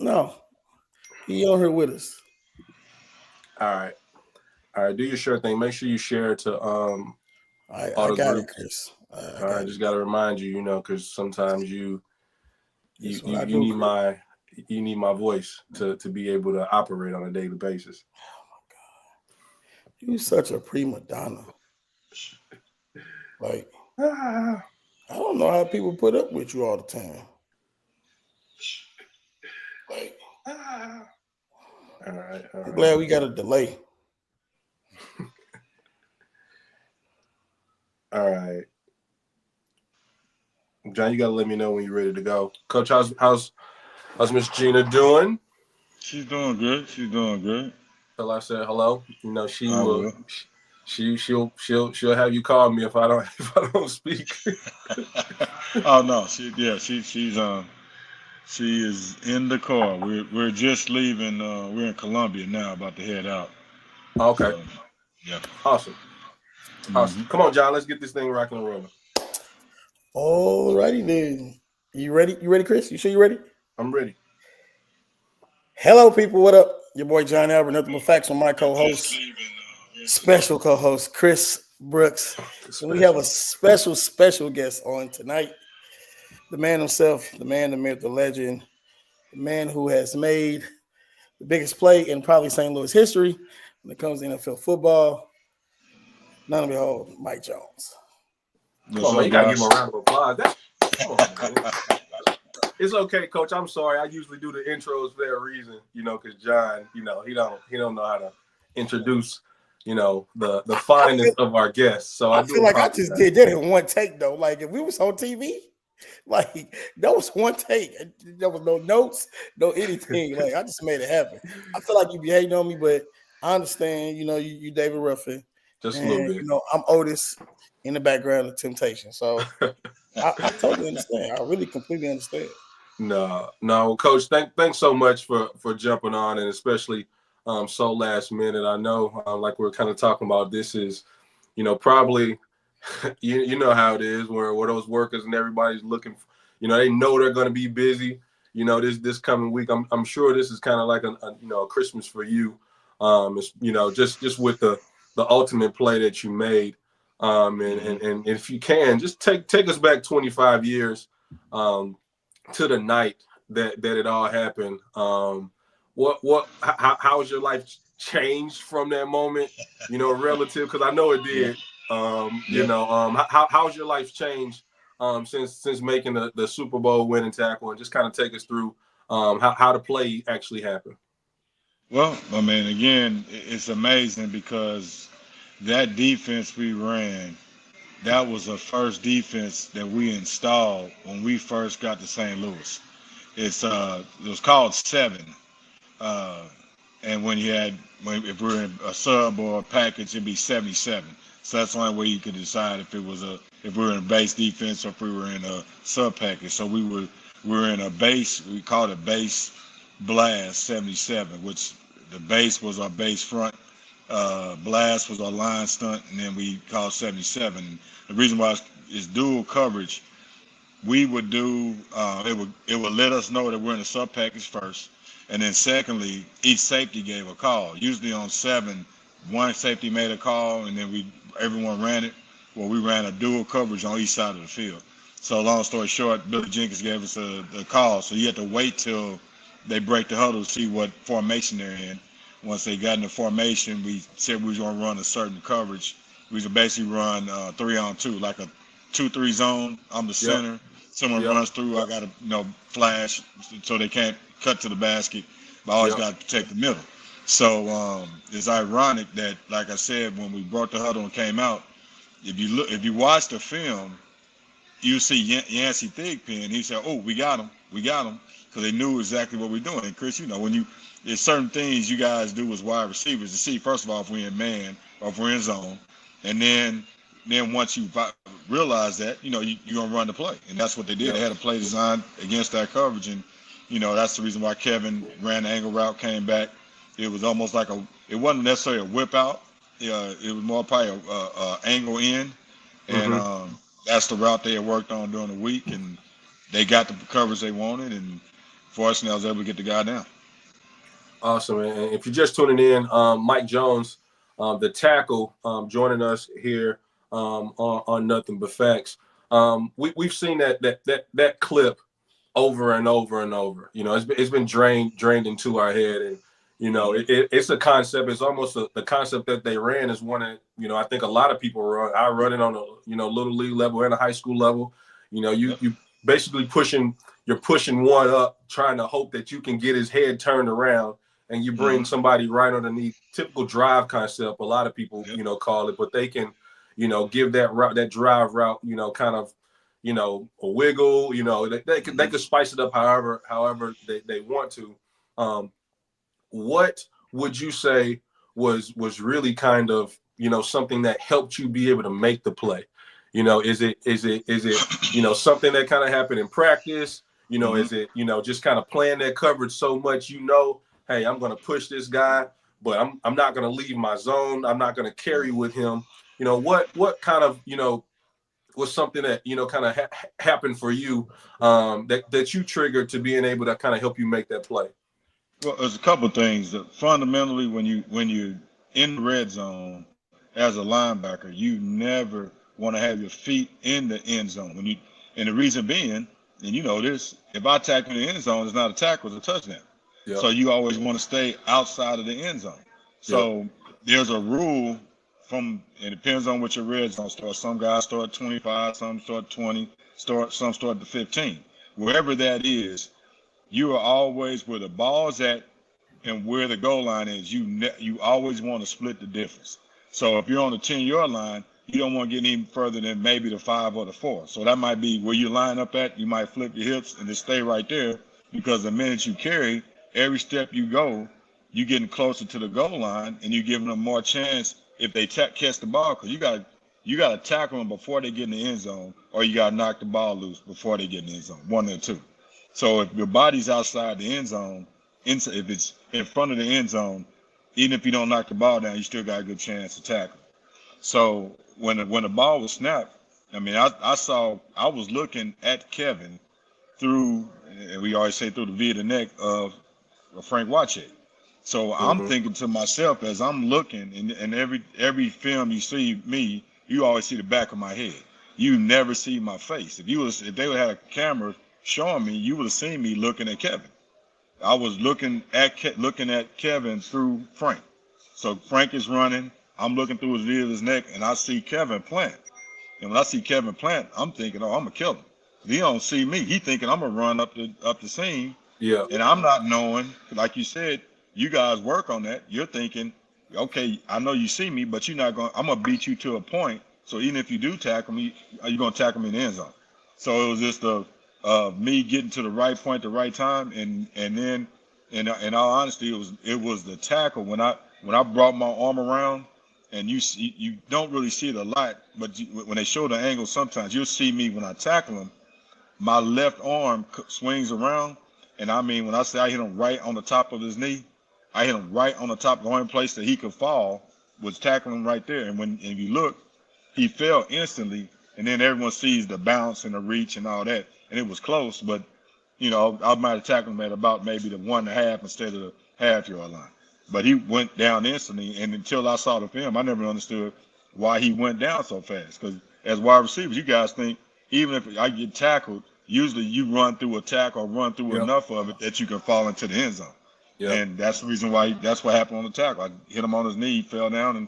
No, he on here with us. All right. All right. Do your share thing. Make sure you share it to all I the got it, groups. Chris. I All right. got it. Just got to remind you, because sometimes This what I do, need Chris. my voice to be able to operate on a daily basis. You such a prima donna. Like Ah, I don't know how people put up with you all the time. Like ah. All right. All I'm right. glad we got a delay. All right. John, you gotta let me know when you're ready to go. Coach, how's Miss Gina doing? She's doing good. She's doing good. Till I said hello. She I will. will. She'll have you call me if I don't if I don't speak. Oh no, she is in the car. We're just leaving. We're in Columbia now, about to head out. Okay. So yeah. Awesome. Awesome. Hmm. Come on, John. Let's get this thing rocking and rolling. Alrighty then. You ready? You ready, Chris? You sure you ready? I'm ready. Hello, people. What up? Your boy John Albert. Nothing but facts on my We're just co-host, leaving. We're in special Columbia. co-host Chris Brooks, and we have a Special. special guest on tonight. The man himself, the man, the myth, the legend, the man who has made the biggest play in probably St. Louis history when it comes to NFL football. None of behold, Mike Jones. Come What's on, man. up, You gotta give him guys? a round of applause. Come on, man. It's okay, Coach. I'm sorry. I usually do the intros for that reason, because John, he don't know how to introduce, the I feel finest of our guests. So I I do feel like I just apologize. did that in one take though. Like if we was on TV, like that was one take. There was no notes, no anything. Like I just made it happen. I feel like you be hating on me, but I understand. You David Ruffin, Just a little and bit. I'm Otis in the background of Temptation. So I totally understand. I really completely understand. No, no, Coach. Thanks so much for jumping on, and especially so last minute. I know, like we're kind of talking about, this is, probably you know how it is where those workers and everybody's looking. They know they're going to be busy. This coming week. I'm sure this is kind of like a Christmas for you. It's, just with the ultimate play that you made. And, Hmm. and and if you can just take us back 25 years. To the night that it all happened. How's your life changed from that moment? Relative, because I know it Yeah. did. Yeah. How's your life changed since making the Super Bowl winning tackle, and just kind of take us through how the play actually happened. Well, I mean, again, it's amazing because that defense we ran, that was the first defense that we installed when we first got to St. Louis. It was called seven, uh, and if we are in a sub or a package, it'd be 77. So that's the only way you could decide if we were in a base defense or if we were in a sub package. So we were in a base. We called it base blast 77, which the base was our base front. Blast was our line stunt, and then we called 77. The reason why it's dual coverage, we would do it would let us know that we're in a sub package first, and then secondly, each safety gave a call. Usually on seven, one safety made a call, and then everyone ran it. Well, we ran a dual coverage on each side of the field. So long story short, Billy Jenkins gave us a call. So you had to wait till they break the huddle to see what formation they're in. Once they got in the formation, we said we was going to run a certain coverage. We would basically run 3-on-2, like a 2-3 zone. I'm the Yep, center. Someone yep, runs through. I got to flash so they can't cut to the basket. But I always yep. got to protect the middle. So it's ironic that, like I said, when we brought the huddle and came out, if you watch the film, you see Yancey Thigpen. He said, "Oh, we got him," because they knew exactly what we're doing. And Chris, when there's certain things you guys do as wide receivers to see first of all if we're in man or if we're in zone, and then once you realize that, you're gonna run the play, and that's what they did. They Yep. had a play designed against that coverage, and that's the reason why Kevin ran the angle route, came back. It was almost like it wasn't necessarily a whip out. It was more probably a angle in, and Mm-hmm. that's the route they had worked on during the week, and they got the coverage they wanted, and fortunately, I was able to get the guy down. Awesome. And if you're just tuning in, Mike Jones, the tackle, joining us here on Nothing But Facts. We've seen that clip over and over and over. You know, it's been drained into our head, and it's a concept. It's almost the concept that they ran is one that I think a lot of people run. I run it on a little league level and a high school level. You basically you're pushing one up, trying to hope that you can get his head turned around, and you bring somebody right underneath. Typical drive concept. A lot of people call it, but they can give that drive route kind of a wiggle. They could spice it up however they want to. What would you say was really kind of something that helped you be able to make the play? Is it something that kind of happened in practice? Is it just kind of playing that coverage so much hey, I'm going to push this guy, but I'm not going to leave my zone. I'm not going to carry with him. What kind of was something that kind of happened for you that you triggered to being able to kind of help you make that play? Well, there's a couple of things that fundamentally, when you're in the red zone as a linebacker, you never want to have your feet in the end zone. And the reason being, and you know this, if I tackle in the end zone, it's not a tackle, it's a touchdown. Yep. So you always want to stay outside of the end zone. So there's a rule it depends on what your red zone starts. Some guys start at 25, some start 20, some start at 15. Wherever that is, you are always where the ball's at and where the goal line is. You always want to split the difference. So if you're on the 10-yard line, you don't want to get any further than maybe the 5 or the 4. So that might be where you line up at. You might flip your hips and just stay right there, because the minute you carry, every step you go, you're getting closer to the goal line, and you're giving them more chance if they catch the ball, because you got to tackle them before they get in the end zone, or you got to knock the ball loose before they get in the end zone, one or two. So if your body's outside the end zone, if it's in front of the end zone, even if you don't knock the ball down, you still got a good chance to tackle. So when the ball was snapped, I mean, I was looking at Kevin through, and we always say through the via the neck of Frank Watchet. So I'm thinking to myself as I'm looking, and every film you see me, you always see the back of my head. You never see my face. If they would have a camera showing me, you would have seen me looking at Kevin. I was looking at Kevin through Frank. So Frank is running. I'm looking through his via his neck, and I see Kevin plant. And when I see Kevin plant, I'm thinking, oh, I'm gonna kill him. He don't see me. He thinking I'm gonna run up the seam. Yeah. And I'm not knowing, like you said, you guys work on that. You're thinking, okay, I know you see me, but I'm gonna beat you to a point. So even if you do tackle me, you're gonna tackle me in the end zone. So it was just me getting to the right point at the right time, and then in all honesty, it was the tackle when I brought my arm around, and you don't really see it a lot, but when they show the angle, sometimes you'll see me when I tackle him, my left arm swings around, and I mean when I say I hit him right on the top of his knee, I hit him right on the top, the only place that he could fall was tackling right there. And if you look, he fell instantly, and then everyone sees the bounce and the reach and all that, and it was close, but I might have tackled him at about maybe the 1.5 instead of the half-yard line. But he went down instantly, and until I saw the film, I never understood why he went down so fast. Because as wide receivers, you guys think even if I get tackled, usually you run through a tackle or run through enough of it that you can fall into the end zone. Yep. And that's the reason why that's what happened on the tackle. I hit him on his knee, fell down,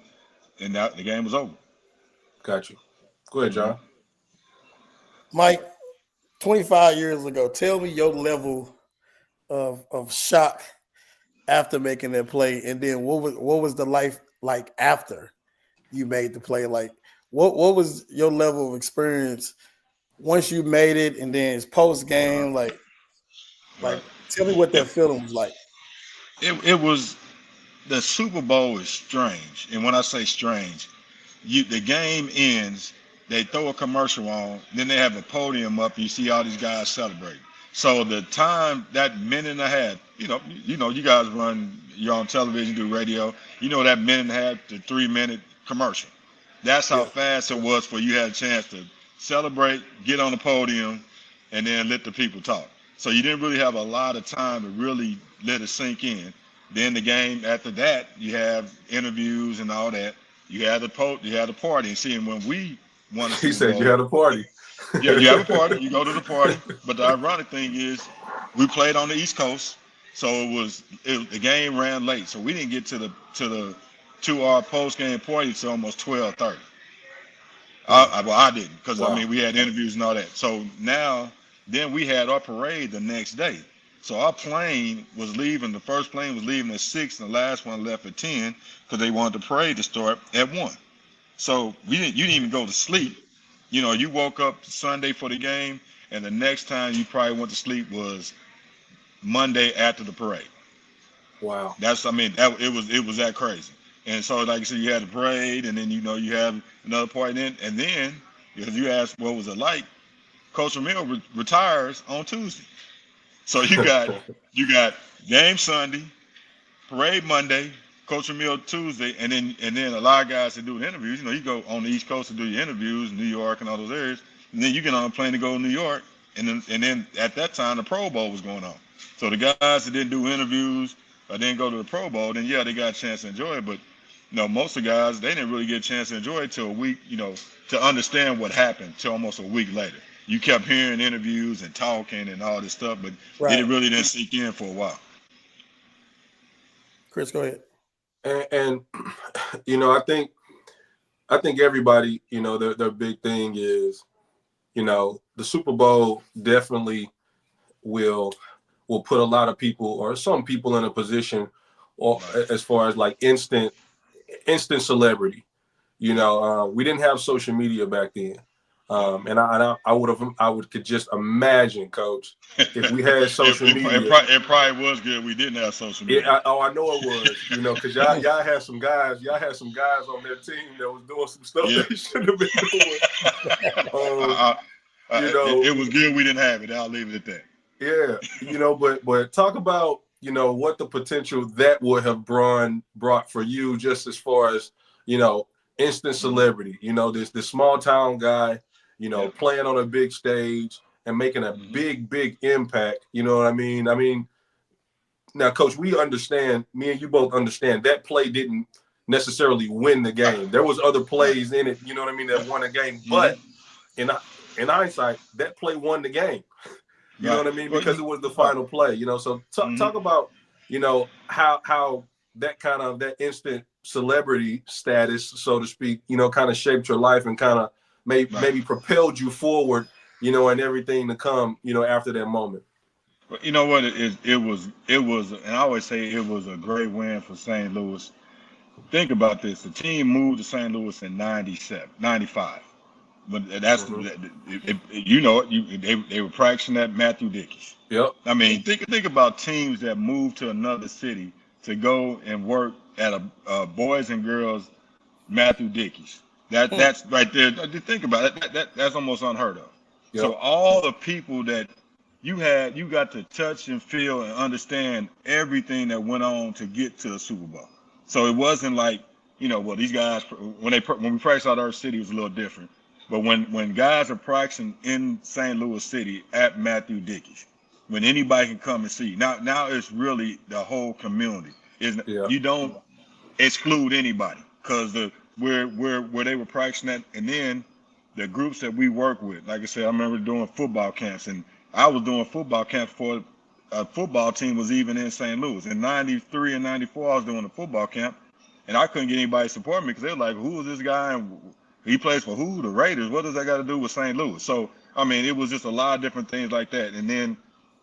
and the game was over. Got you. Go ahead, John. Mike, 25 years ago, tell me your level of shock after making that play, and then what was the life like after you made the play? Like what was your level of experience once you made it, and then it's post game? Like tell me what that feeling was like. It was, the Super Bowl is strange, and when I say strange, the game ends, they throw a commercial on, then they have a podium up, you see all these guys celebrating. So the time, that minute and a half, you guys you're on television, do radio, that minute and a half to 3-minute commercial. That's how fast it was for you had a chance to celebrate, get on the podium, and then let the people talk. So you didn't really have a lot of time to really let it sink in. Then the game after that, you have interviews and all that. You had the party. And seeing when we won the He Super said you Bowl, had a party. yeah, you have a party. You go to the party. But the ironic thing is, we played on the East Coast, so the game ran late. So we didn't get to our post game party till almost 12:30. I didn't, because I Wow. mean we had interviews and all that. So then we had our parade the next day. So our plane was leaving. The first plane was leaving at 6, and the last one left at 10 because they wanted the parade to start at 1. So you didn't even go to sleep. You woke up Sunday for the game, and the next time you probably went to sleep was Monday after the parade. Wow. It was that crazy. And so, like you said, you had the parade, and then you have another party. And then because you asked what was it like, Coach Ramil retires on Tuesday. So you got game Sunday, parade Monday, Coach Ramil Tuesday, and then a lot of guys that do interviews. You go on the East Coast to do your interviews, New York and all those areas, and then you get on a plane to go to New York, and then at that time the Pro Bowl was going on. So the guys that didn't do interviews or didn't go to the Pro Bowl, then yeah, they got a chance to enjoy it. But most of the guys, they didn't really get a chance to enjoy it till a week, to understand what happened till almost a week later. You kept hearing interviews and talking and all this stuff, but it Right. really didn't sink in for a while. Chris, go ahead. And I think everybody, their big thing is, the Super Bowl definitely will put a lot of people or some people in a position, or as far as like instant celebrity. We didn't have social media back then. And I could just imagine, Coach, if we had social media. It probably was good we didn't have social media. I know it was, because y'all had some guys on their team that was doing some stuff they shouldn't have been doing. It was good we didn't have it. I'll leave it at that. Yeah, but talk about what the potential that would have brought for you, just as far as instant celebrity. This small town guy, playing on a big stage and making a big impact. You know what I mean? I mean, now, Coach, we understand. Me and you both understand that play didn't necessarily win the game. There was other plays in it. You know what I mean? That won the game, but in hindsight, that play won the game. You know what I mean? Because it was the final play. So talk about how that instant celebrity status, so to speak, kind of shaped your life and kind of maybe propelled you forward, and everything to come, after that moment. But you know what? It was, and I always say it was a great win for St. Louis. Think about this: the team moved to St. Louis in 95. But that's they were practicing at Matthew Dickey's. Yep. I mean, think about teams that move to another city to go and work at a boys and girls Matthew Dickey's. That's right there. Think about it. That's almost unheard of. Yep. So all the people that you got to touch and feel and understand everything that went on to get to the Super Bowl. So it wasn't like these guys when we practiced out of our city, it was a little different. But when guys are practicing in St. Louis City at Matthew Dickey's, when anybody can come and see, now it's really the whole community. You don't exclude anybody because where they were practicing at, and then the groups that we work with. Like I said, I remember doing football camps, and I was doing football camps for a football team was even in St. Louis. In 93 and 94, I was doing a football camp, and I couldn't get anybody to support me because they were like, who is this guy? And he plays for who? The Raiders. What does that got to do with St. Louis? So, I mean, it was just a lot of different things like that. And then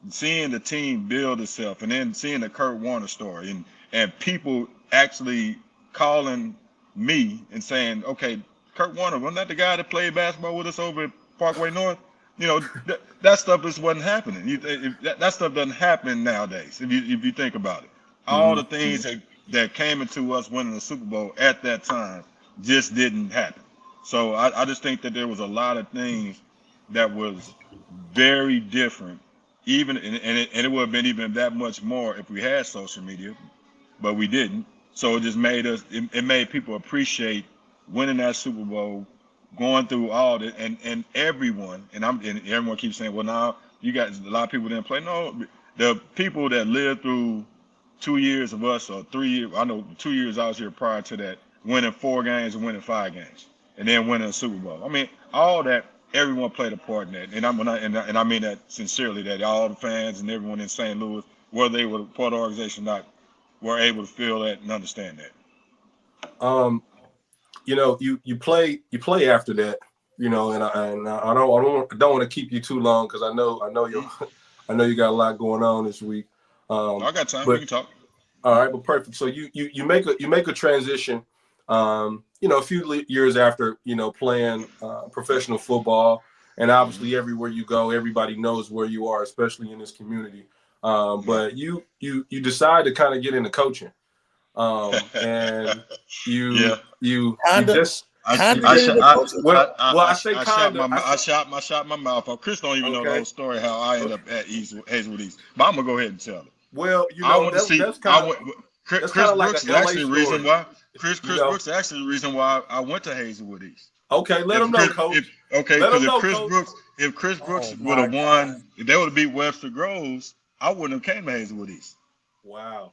seeing the team build itself, and then seeing the Kurt Warner story, and people actually calling me and saying, okay, Kurt Warner, wasn't that the guy that played basketball with us over at Parkway North? That stuff just wasn't happening. That stuff doesn't happen nowadays, if you think about it. All the things that came into us winning the Super Bowl at that time just didn't happen. So I just think that there was a lot of things that was very different, even and it would have been even that much more if we had social media, but we didn't. So it just made it made people appreciate winning that Super Bowl, going through all that, and everyone keeps saying, well, now you got a lot of people didn't play. No, the people that lived through 2 years of us or 3 years. I know 2 years I was here prior to that, winning 4 games and winning 5 games, and then winning a Super Bowl. I mean, all that. Everyone played a part in that, and I mean that sincerely. That all the fans and everyone in St. Louis, whether they were part of the organization or not, were able to feel that and understand that. You play after that, and I don't want to keep you too long because I know you got a lot going on this week. I got time. But, We can talk. All right, but perfect. So you make a transition. A few years after playing professional football, and obviously everywhere you go, everybody knows where you are, especially in this community. But you decide to kind of get into coaching, and you just. I shot my mouth off. Chris don't even know the whole story how I ended up at Hazelwood East, but I'm gonna go ahead and tell it. Well, Chris Brooks is actually the reason why. Chris Brooks is actually the reason why I went to Hazelwood East. Okay, let him know, Coach. If Chris Brooks would have won, if they would have beat Webster Groves, I wouldn't have came to Hazelwood East. Wow.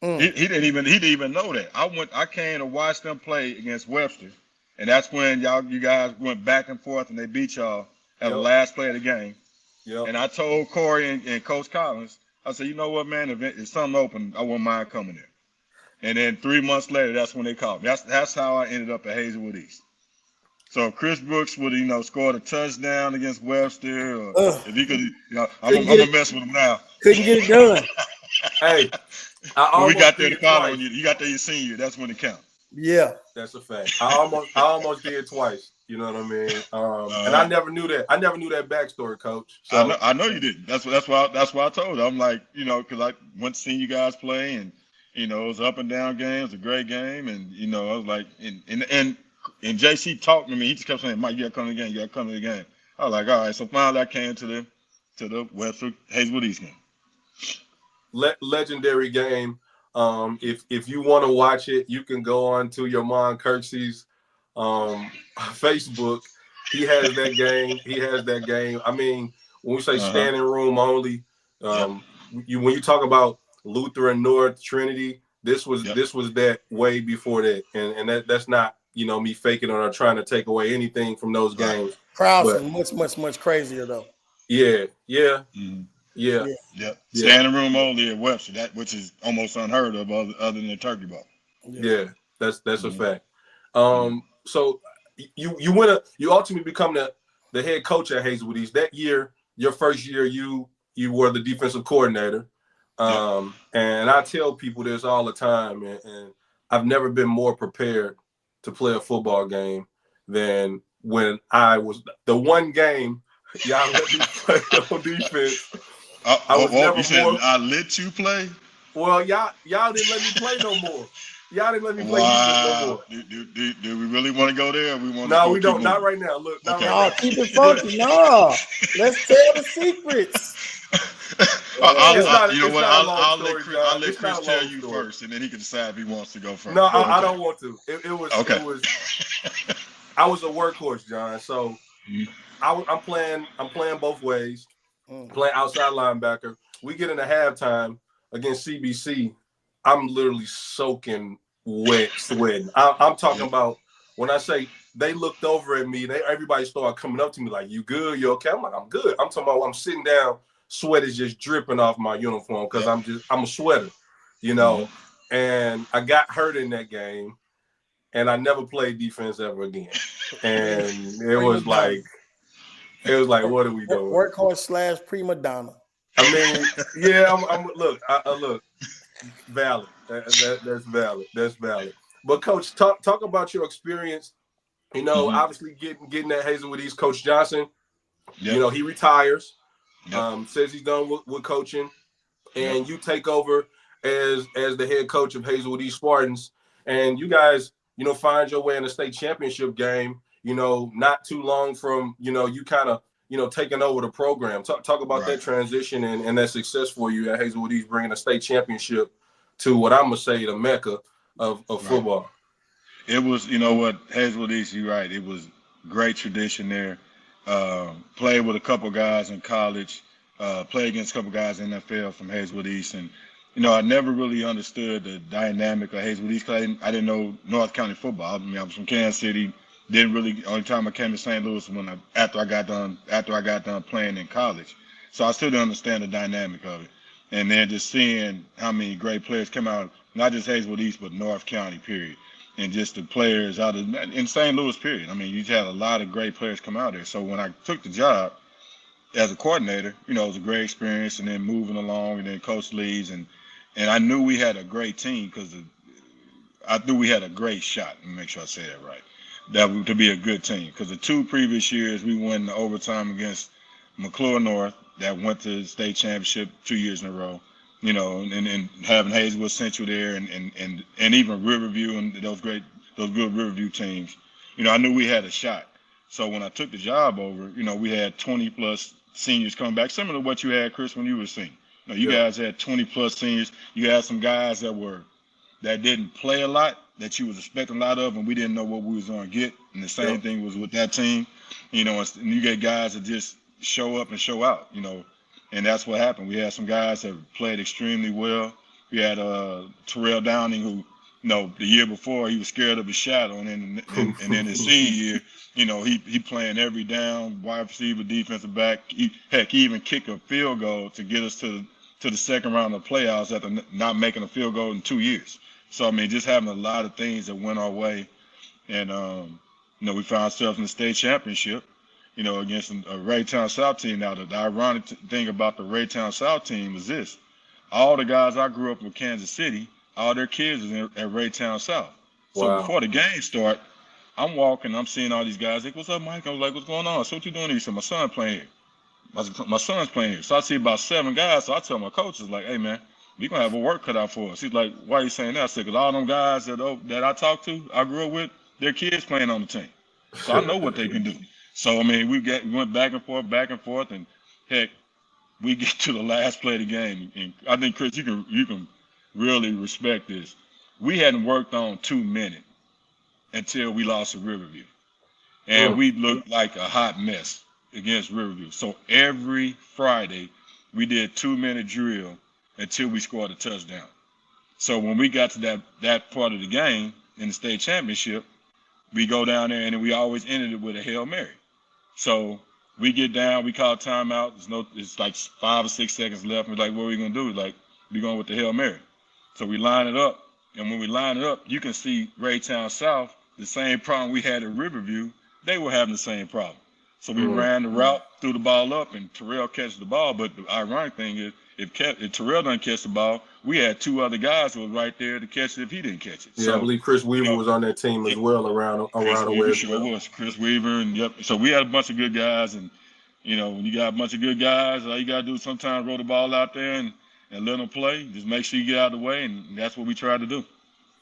He didn't even know that. I came to watch them play against Webster, and that's when you guys went back and forth and they beat y'all at the last play of the game. Yep. And I told Corey and Coach Collins, I said, you know what, man, if something open, I wouldn't mind coming there. And then 3 months later, that's when they called me. That's how I ended up at Hazelwood East. So if Chris Brooks would have, scored a touchdown against Webster, or if he could, I'm gonna mess with him now. Couldn't get it done. Hey, we got there the following year. You got there your senior year. That's when it counts. Yeah, that's a fact. I almost did twice. You know what I mean? And I never knew that. I never knew that backstory, Coach. So I know you didn't. That's why I told you. I'm like, because I went to see you guys play, and it was up and down games, a great game, and I was like, and JC talked to me. He just kept saying, Mike, you gotta come to the game. You gotta come to the game. I was like, all right. So finally, I came to the Western Hazelwood East game. Legendary game. If you want to watch it, you can go on to your Mon Kirksey's Facebook. He has that game. I mean, when we say standing room only, when you talk about Lutheran North Trinity, this was that way before that, and that's not me faking or trying to take away anything from those games. Crowds are much crazier though. Yeah. Mm-hmm. Yeah. Standing room only at Webster, which is almost unheard of other than the Turkey Bowl. Yeah, that's a fact. So you ultimately become the head coach at Hazelwood East. That year, your first year, you were the defensive coordinator. And I tell people this all the time, and I've never been more prepared to play a football game than when I was the one game y'all let me play on defense. I let you play? Well, y'all didn't let me play no more. Y'all didn't let me play defense no more. Do we really want to go there? No, we don't. Not right now. Look, right now. Keep it funky. No, let's tell the secrets. I'll let Chris tell you first, and then he can decide if he wants to go first. No, I don't want to. It was. I was a workhorse, John. So I'm playing both ways. Playing outside linebacker. We get into halftime against CBC. I'm literally soaking wet, sweating. I'm talking about when I say they looked over at me, everybody started coming up to me like, "You good? You okay?" I'm like, "I'm good." I'm talking about I'm sitting down, sweat is just dripping off my uniform because I'm a sweater, And I got hurt in that game, and I never played defense ever again. And it was like, what are we doing? Workhorse / prima donna. I mean, yeah. Look, valid. That's valid. That's valid. But Coach, talk about your experience. Obviously getting at Hazelwood East. Coach Johnson, he retires. Says he's done with coaching, and you take over as the head coach of Hazelwood East Spartans, and you guys, find your way in the state championship game. Not too long from you kind of taking over the program. Talk about that transition and that success for you at Hazelwood East, bringing a state championship to what I'm gonna say the mecca of football. It was, Hazelwood East, you're right. It was great tradition there. Played with a couple guys in college played against a couple guys in the NFL from Hazelwood East, and I never really understood the dynamic of Hazelwood East because I didn't know North County football. I mean, I was from Kansas City. Didn't really. Only time I came to St. Louis when after I got done playing in college. So I still didn't understand the dynamic of it. And then just seeing how many great players come out, not just Hazelwood East, but North County, period. And just the players out of in St. Louis, period. I mean, you just had a lot of great players come out there. So when I took the job as a coordinator, it was a great experience. And then moving along, and then Coach leaves, and I knew we had a great team because I knew we had a great shot. Let me make sure I say that right. To be a good team because the 2 previous years we won the overtime against McClure North that went to the state championship 2 years in a row. And having Hazelwood Central there and even Riverview and those good Riverview teams, I knew we had a shot. So when I took the job over, we had 20 plus seniors coming back, similar to what you had, Chris, when you were a senior. You guys had 20 plus seniors. You had some guys that didn't play a lot that you was expecting a lot of, and we didn't know what we was going to get. And the same thing was with that team, and you get guys that just show up and show out, and that's what happened. We had some guys that played extremely well. We had Terrell Downing, who, the year before he was scared of his shadow, and then his senior year, he playing every down, wide receiver, defensive back. He even kicked a field goal to get us to the second round of playoffs after not making a field goal in 2 years. So, I mean, just having a lot of things that went our way. And, we found ourselves in the state championship, against a Raytown South team. Now, the ironic thing about the Raytown South team is this. All the guys I grew up with Kansas City, all their kids was at Raytown South. So before the game start, I'm walking, I'm seeing all these guys. Like, what's up, Mike? I was like, what's going on? So what you doing here? He said, my son playing here. My son's playing here. So I see about 7 guys. So I tell my coaches, like, hey, man, we're going to have a work cut out for us. He's like, why are you saying that? I said, because all them guys that I talked to, I grew up with, their kids playing on the team. So I know what they can do. So, I mean, we went back and forth, and heck, we get to the last play of the game. And I think, Chris, you can really respect this. We hadn't worked on 2 minutes until we lost to Riverview. And we looked like a hot mess against Riverview. So every Friday, we did 2-minute drill until we scored a touchdown. So when we got to that part of the game in the state championship, we go down there and we always ended it with a Hail Mary. So we get down, we call timeout. It's like 5 or 6 seconds left. We're like, what are we gonna do? Like, we're going with the Hail Mary. So we line it up, and when we line it up, you can see Raytown South, the same problem we had at Riverview, they were having the same problem. So we ran the route, threw the ball up, and Terrell catches the ball. But the ironic thing is, if Terrell doesn't catch the ball, we had 2 other guys who were right there to catch it if he didn't catch it. Yeah, so, I believe Chris Weaver was on that team as well around the way. Sure was. Chris Weaver, and so we had a bunch of good guys, and when you got a bunch of good guys, all you gotta do is sometimes roll the ball out there and let them play. Just make sure you get out of the way, and that's what we tried to do.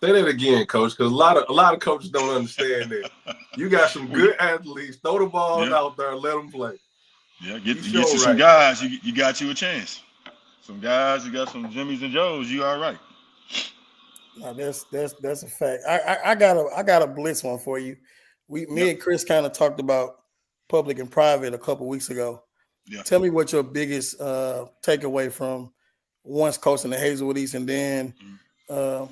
Say that again, Coach, because a lot of coaches don't understand that. You got some good athletes. Throw the ball out there, let them play. Yeah, get you some guys. You got you a chance. Some guys, you got some Jimmys and Joes. You all right? No, that's a fact. I got a blitz one for you. Me and Chris kind of talked about public and private a couple weeks ago. Yeah. Tell me what your biggest takeaway from once coaching the Hazelwood East and then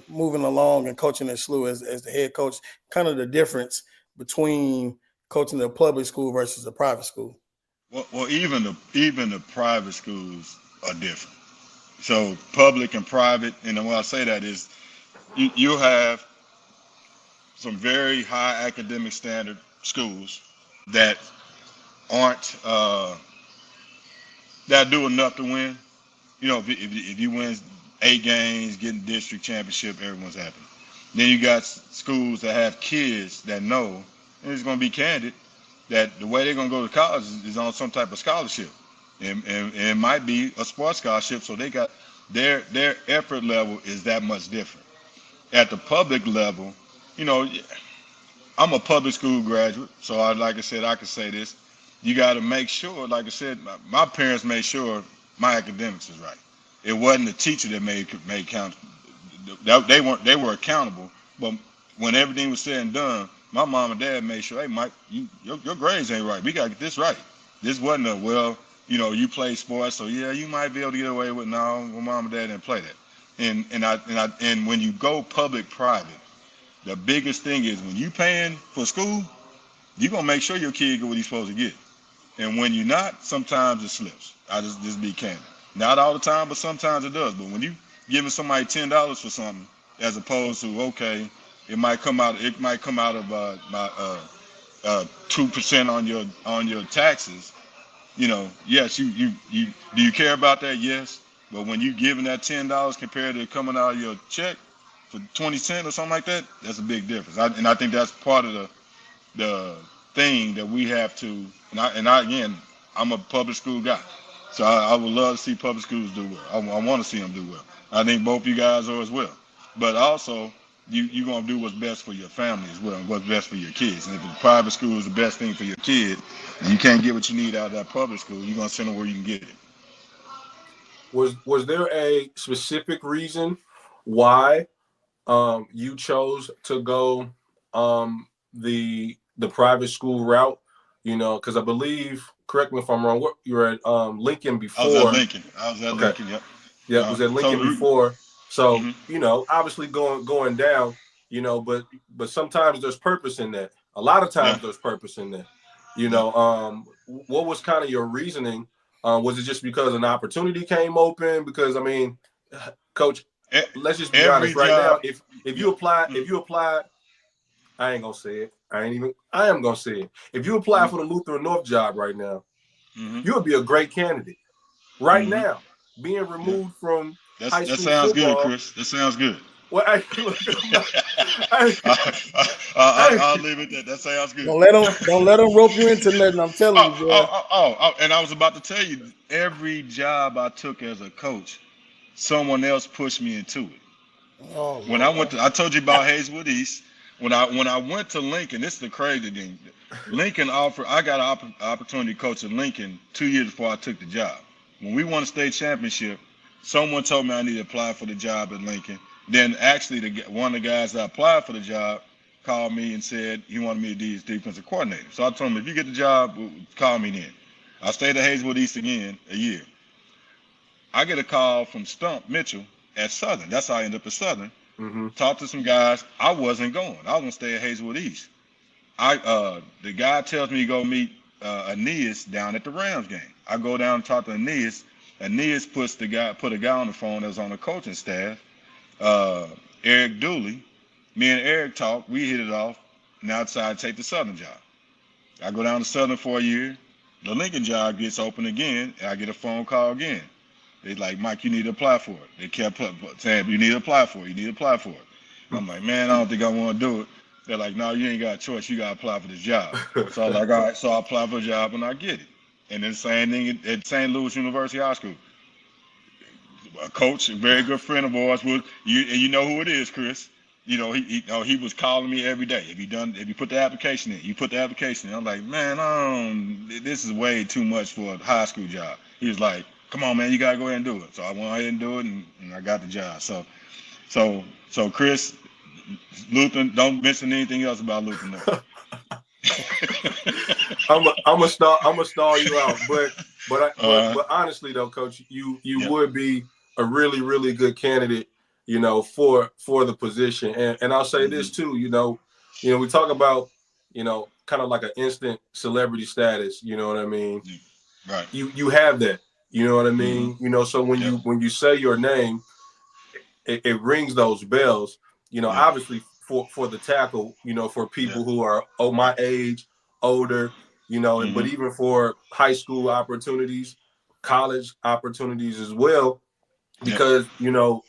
moving along and coaching at SLU as the head coach, kind of the difference between coaching the public school versus the private school. Well, even the private schools are different. So public and private, and when I say that is, you have some very high academic standard schools that aren't that do enough to win. If you win 8 games, getting district championship, everyone's happy. Then you got schools that have kids that know, and it's going to be candid, that the way they're going to go to college is on some type of scholarship. And it might be a sports scholarship, so they got their effort level is that much different. At the public level, I'm a public school graduate, so like I said, I can say this. You got to make sure, like I said, my parents made sure my academics is right. It wasn't the teacher that made count. They were accountable, but when everything was said and done, my mom and dad made sure, hey, Mike, your grades ain't right. We got to get this right. This wasn't you play sports, so yeah, you might be able to get away with no. Well, mom and dad didn't play that. And when you go public private, the biggest thing is when you paying for school, you gonna make sure your kid get what he's supposed to get. And when you're not, sometimes it slips. I just be candid. Not all the time, but sometimes it does. But when you giving somebody $10 for something, as opposed to okay, it might come out of my 2% on your taxes. Yes, you do you care about that? Yes. But when you giving that $10 compared to coming out of your check for 20 cents or something like that, that's a big difference. And I think that's part of the thing that we have to. And I again, I'm a public school guy, so I would love to see public schools do well. I want to see them do well. I think both you guys are as well. But also, you're gonna do what's best for your family as well, and what's best for your kids. And if the private school is the best thing for your kid, and you can't get what you need out of that public school, you're gonna send them where you can get it. Was there a specific reason why you chose to go the private school route? Because I believe, correct me if I'm wrong, you were at Lincoln I was at before. Lincoln. Okay. Lincoln. Yep. Yeah, was at Lincoln before. So, Mhm. Obviously going down, but sometimes there's purpose in that. A lot of times Yeah. there's purpose in that. Yeah. What was kind of your reasoning? Was it just because an opportunity came open? Because I mean, Coach, let's just be Every honest right job. now. If you apply, I ain't gonna say it. I am gonna say it. If you apply for the Lutheran North job right now, Mhm. you would be a great candidate. Right Mhm. now, being Yeah. removed from high That school sounds good, football. Chris. That sounds good. Well, look, I'll leave it there. That sounds good. Don't let them rope you into nothing. I'm telling you, boy. And I was about to tell you, every job I took as a coach, someone else pushed me into it. Oh When I Lord. I told you about Hazelwood East. When I went to Lincoln, this is the crazy thing. Lincoln offered. I got an opportunity to coach at Lincoln 2 years before I took the job. When we won a state championship, someone told me I need to apply for the job at Lincoln. Then actually, one of the guys that applied for the job called me and said he wanted me to be his defensive coordinator. So I told him, if you get the job, call me then. I stayed at Hazelwood East again a year. I get a call from Stump Mitchell at Southern. That's how I ended up at Southern. mm-hmm. Talked to some guys. I wasn't going. I was gonna stay at Hazelwood East. The guy tells me to go meet Aeneas down at the Rams game. I go down and talk to Aeneas. Aeneas put a guy on the phone that was on the coaching staff, Eric Dooley. Me and Eric talked. We hit it off. Now I decided to take the Southern job. I go down to Southern for a year. The Lincoln job gets open again, and I get a phone call again. They like, Mike, you need to apply for it. They kept saying, you need to apply for it. You need to apply for it. I'm like, man, I don't think I want to do it. They're like, no, you ain't got a choice. You got to apply for this job. So I was like, all right. So I apply for a job and I get it. And then the same thing at St. Louis University High School. A coach, a very good friend of ours, and you know who it is, Chris. He was calling me every day. Have you put the application in? You put the application in. I'm like, man, this is way too much for a high school job. He was like, come on, man, you gotta go ahead and do it. So I went ahead and do it, and I got the job. So Chris, Lutheran, don't mention anything else about Lutheran. No. I'm gonna stall you out, but honestly though, Coach, you would be a really, really good candidate, for the position. And I'll say this too, we talk about, kind of like an instant celebrity status, you know what I mean? Right. You have that, you know what I mean? So when you say your name, it rings those bells, obviously for the tackle, for people who are my age, older, but even for high school opportunities, college opportunities as well, because you know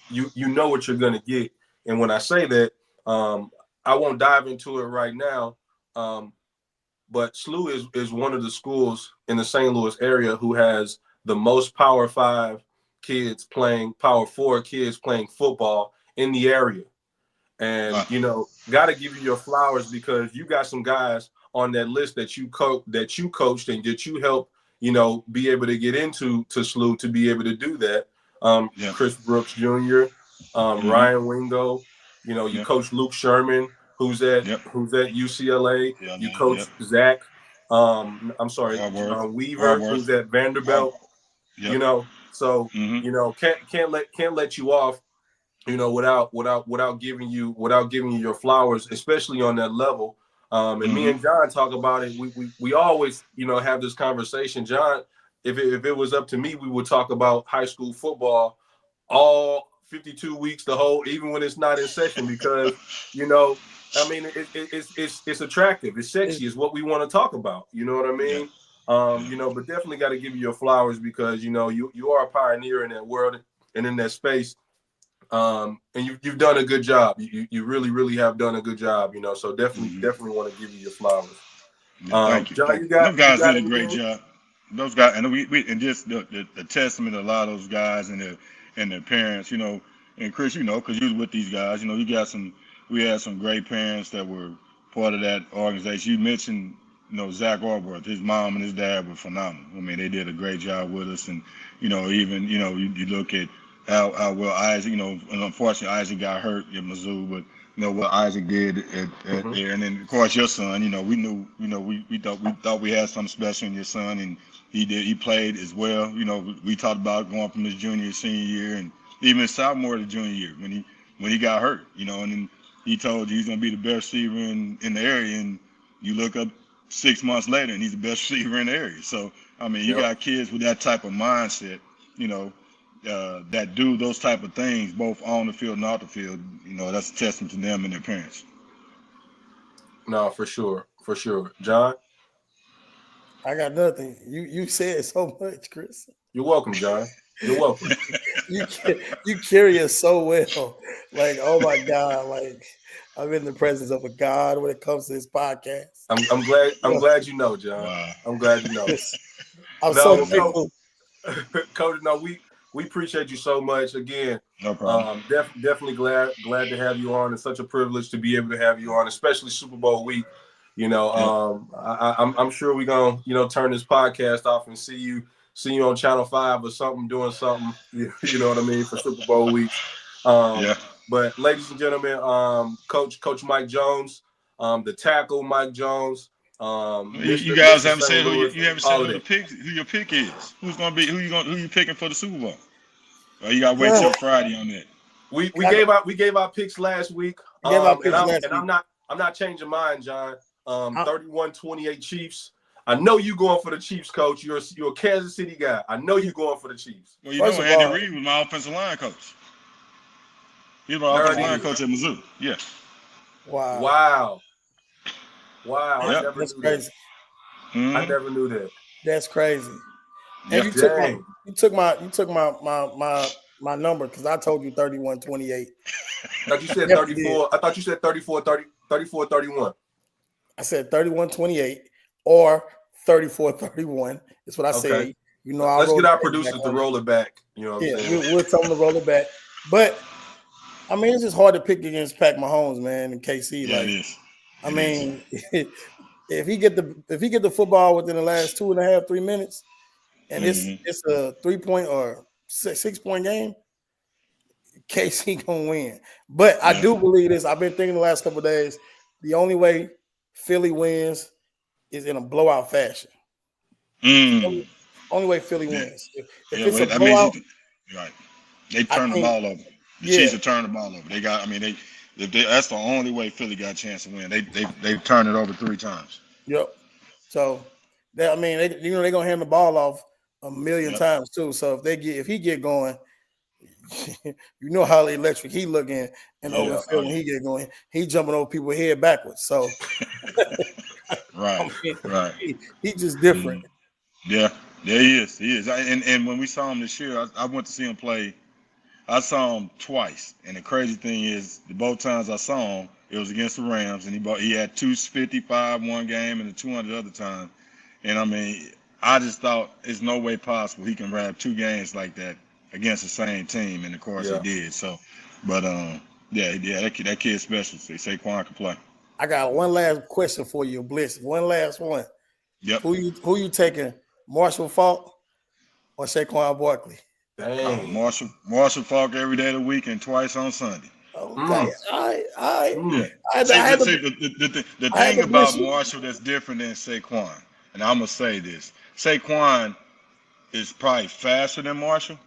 what you're gonna get. And when I say that, I won't dive into it right now, but SLU is one of the schools in the St. Louis area who has the most Power 5 kids playing, Power 4 kids playing football in the area. And got to give you your flowers, because you got some guys on that list that you coached and that you helped, be able to get into SLU to be able to do that. Chris Brooks Jr., Ryan Wingo, you coach Luke Sherman, who's at UCLA. You coach Zach I'm sorry, Hard Weaver, work. who's at Vanderbilt. Yep. You know, so Mm-hmm. you know can't let you off. You know, without giving you your flowers, especially on that level. And me Mm-hmm. and John talk about it. We always have this conversation. John, if it was up to me, we would talk about high school football all 52 weeks, the whole, even when it's not in session, because I mean, it's attractive, it's sexy, it's what we want to talk about. You know what I Yeah. mean? Yeah. But definitely got to give you your flowers, because you are a pioneer in that world and in that space. And you've done a good job. You really have done a good job. So Mm-hmm. definitely want to give you your flowers. Yeah, thank you. John, Thank you you. And those got guys did a great anything? job. Those guys, and we and just the testament of a lot of those guys and their parents, and Chris, because you was with these guys, we had some great parents that were part of that organization. You mentioned, Zach Orworth, his mom and his dad were phenomenal. I mean, they did a great job with us, and even you look at how well Isaac, and unfortunately Isaac got hurt at Mizzou, but what Isaac did at there, and then of course your son. We knew, we thought we had something special in your son, and he played as well. We talked about going from his junior, senior year, and even his sophomore to junior year when he got hurt. And then he told you he's gonna be the best receiver in the area, and you look up 6 months later, and he's the best receiver in the area. So I mean, you got kids with that type of mindset, that do those type of things both on the field and off the field. That's a testament to them and their parents. No, for sure, John. I got nothing. You said so much, Chris. You're welcome, John. You're welcome. You carry us so well. Like, oh my God, like I'm in the presence of a God when it comes to this podcast. I'm glad you know, John. Wow. I'm glad you know. I'm so No, thankful. Coach. No, we appreciate you so much. Again, No problem. definitely glad to have you on. It's such a privilege to be able to have you on, especially Super Bowl week. I'm sure we're gonna turn this podcast off and see you on Channel 5 or something, doing something. You know what I mean, for Super Bowl week. But ladies and gentlemen, Coach Mike Jones, the tackle Mike Jones. You guys haven't said who Louis, you haven't said who your pick is. Who you picking for the Super Bowl? Or you gotta wait till Friday on that. We gave our picks last week. I'm not changing mine, John. 31-28 Chiefs. I know you going for the Chiefs, Coach. You're a Kansas City guy. I know you going for the Chiefs. Well, Andy Reid was my offensive line coach. He was my offensive line coach at Mizzou. Yeah. Wow. Yep. That's crazy. I never knew that. That's crazy. And you took my number, because I told you 31-28. I thought you said 34. I thought you said 34-31. I said 31-28 or 34-31. That's what I said. Let's get our producers to roll it back. You know what I'm saying? We'll tell them to roll it back. But I mean, it's just hard to pick against Pat Mahomes, man, and KC. Yeah, it is. I mean, if he get the football within the last 2.5-3 minutes, and it's a 3-point or 6-point game, KC gonna win. But I do believe this. I've been thinking the last couple of days. The only way Philly wins is in a blowout fashion. Only way Philly wins. If it's a blowout, right? They turn the ball over. The Chiefs have turned the ball over. They got. I mean, that's the only way Philly got a chance to win. They turned it over 3 times. Yep. So they're gonna hand the ball off a million times too. So if he get going, you know how electric he looking in open field when he get going. He jumping over people's head backwards. So right. He just different. Yeah, he is. And when we saw him this year, I went to see him play. I saw him twice, and the crazy thing is, both times I saw him, it was against the Rams, and he had 255 one game and the 200 other time. And I mean, I just thought there's no way possible he can have 2 games like that against the same team, and of course he did. So, but that kid's special. Saquon can play. I got one last question for you, Bliss. One last one. Yep. Who you taking, Marshall Faulk or Saquon Barkley? Dang. Marshall Faulk every day of the week and twice on Sunday. Okay. The thing about Marshall that's different than Saquon and I'm gonna say this: Saquon is probably faster than Marshall.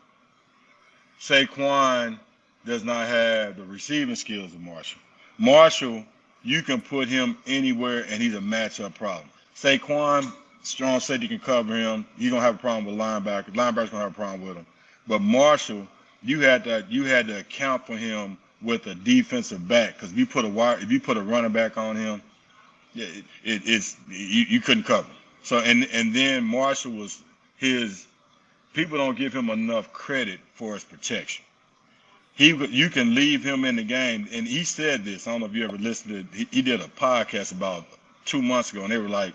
Saquon does not have the receiving skills of Marshall. Marshall, you can put him anywhere and he's a matchup problem. Saquon, strong safety can cover him. You don't have a problem with linebackers. Linebackers don't have a problem with him. But Marshall, you had to account for him with a defensive back, because if you put a running back on him, yeah, it's you couldn't cover. So and then Marshall was his. People don't give him enough credit for his protection. You can leave him in the game, and he said this. I don't know if you ever listened to. He did a podcast about 2 months ago, and they were like,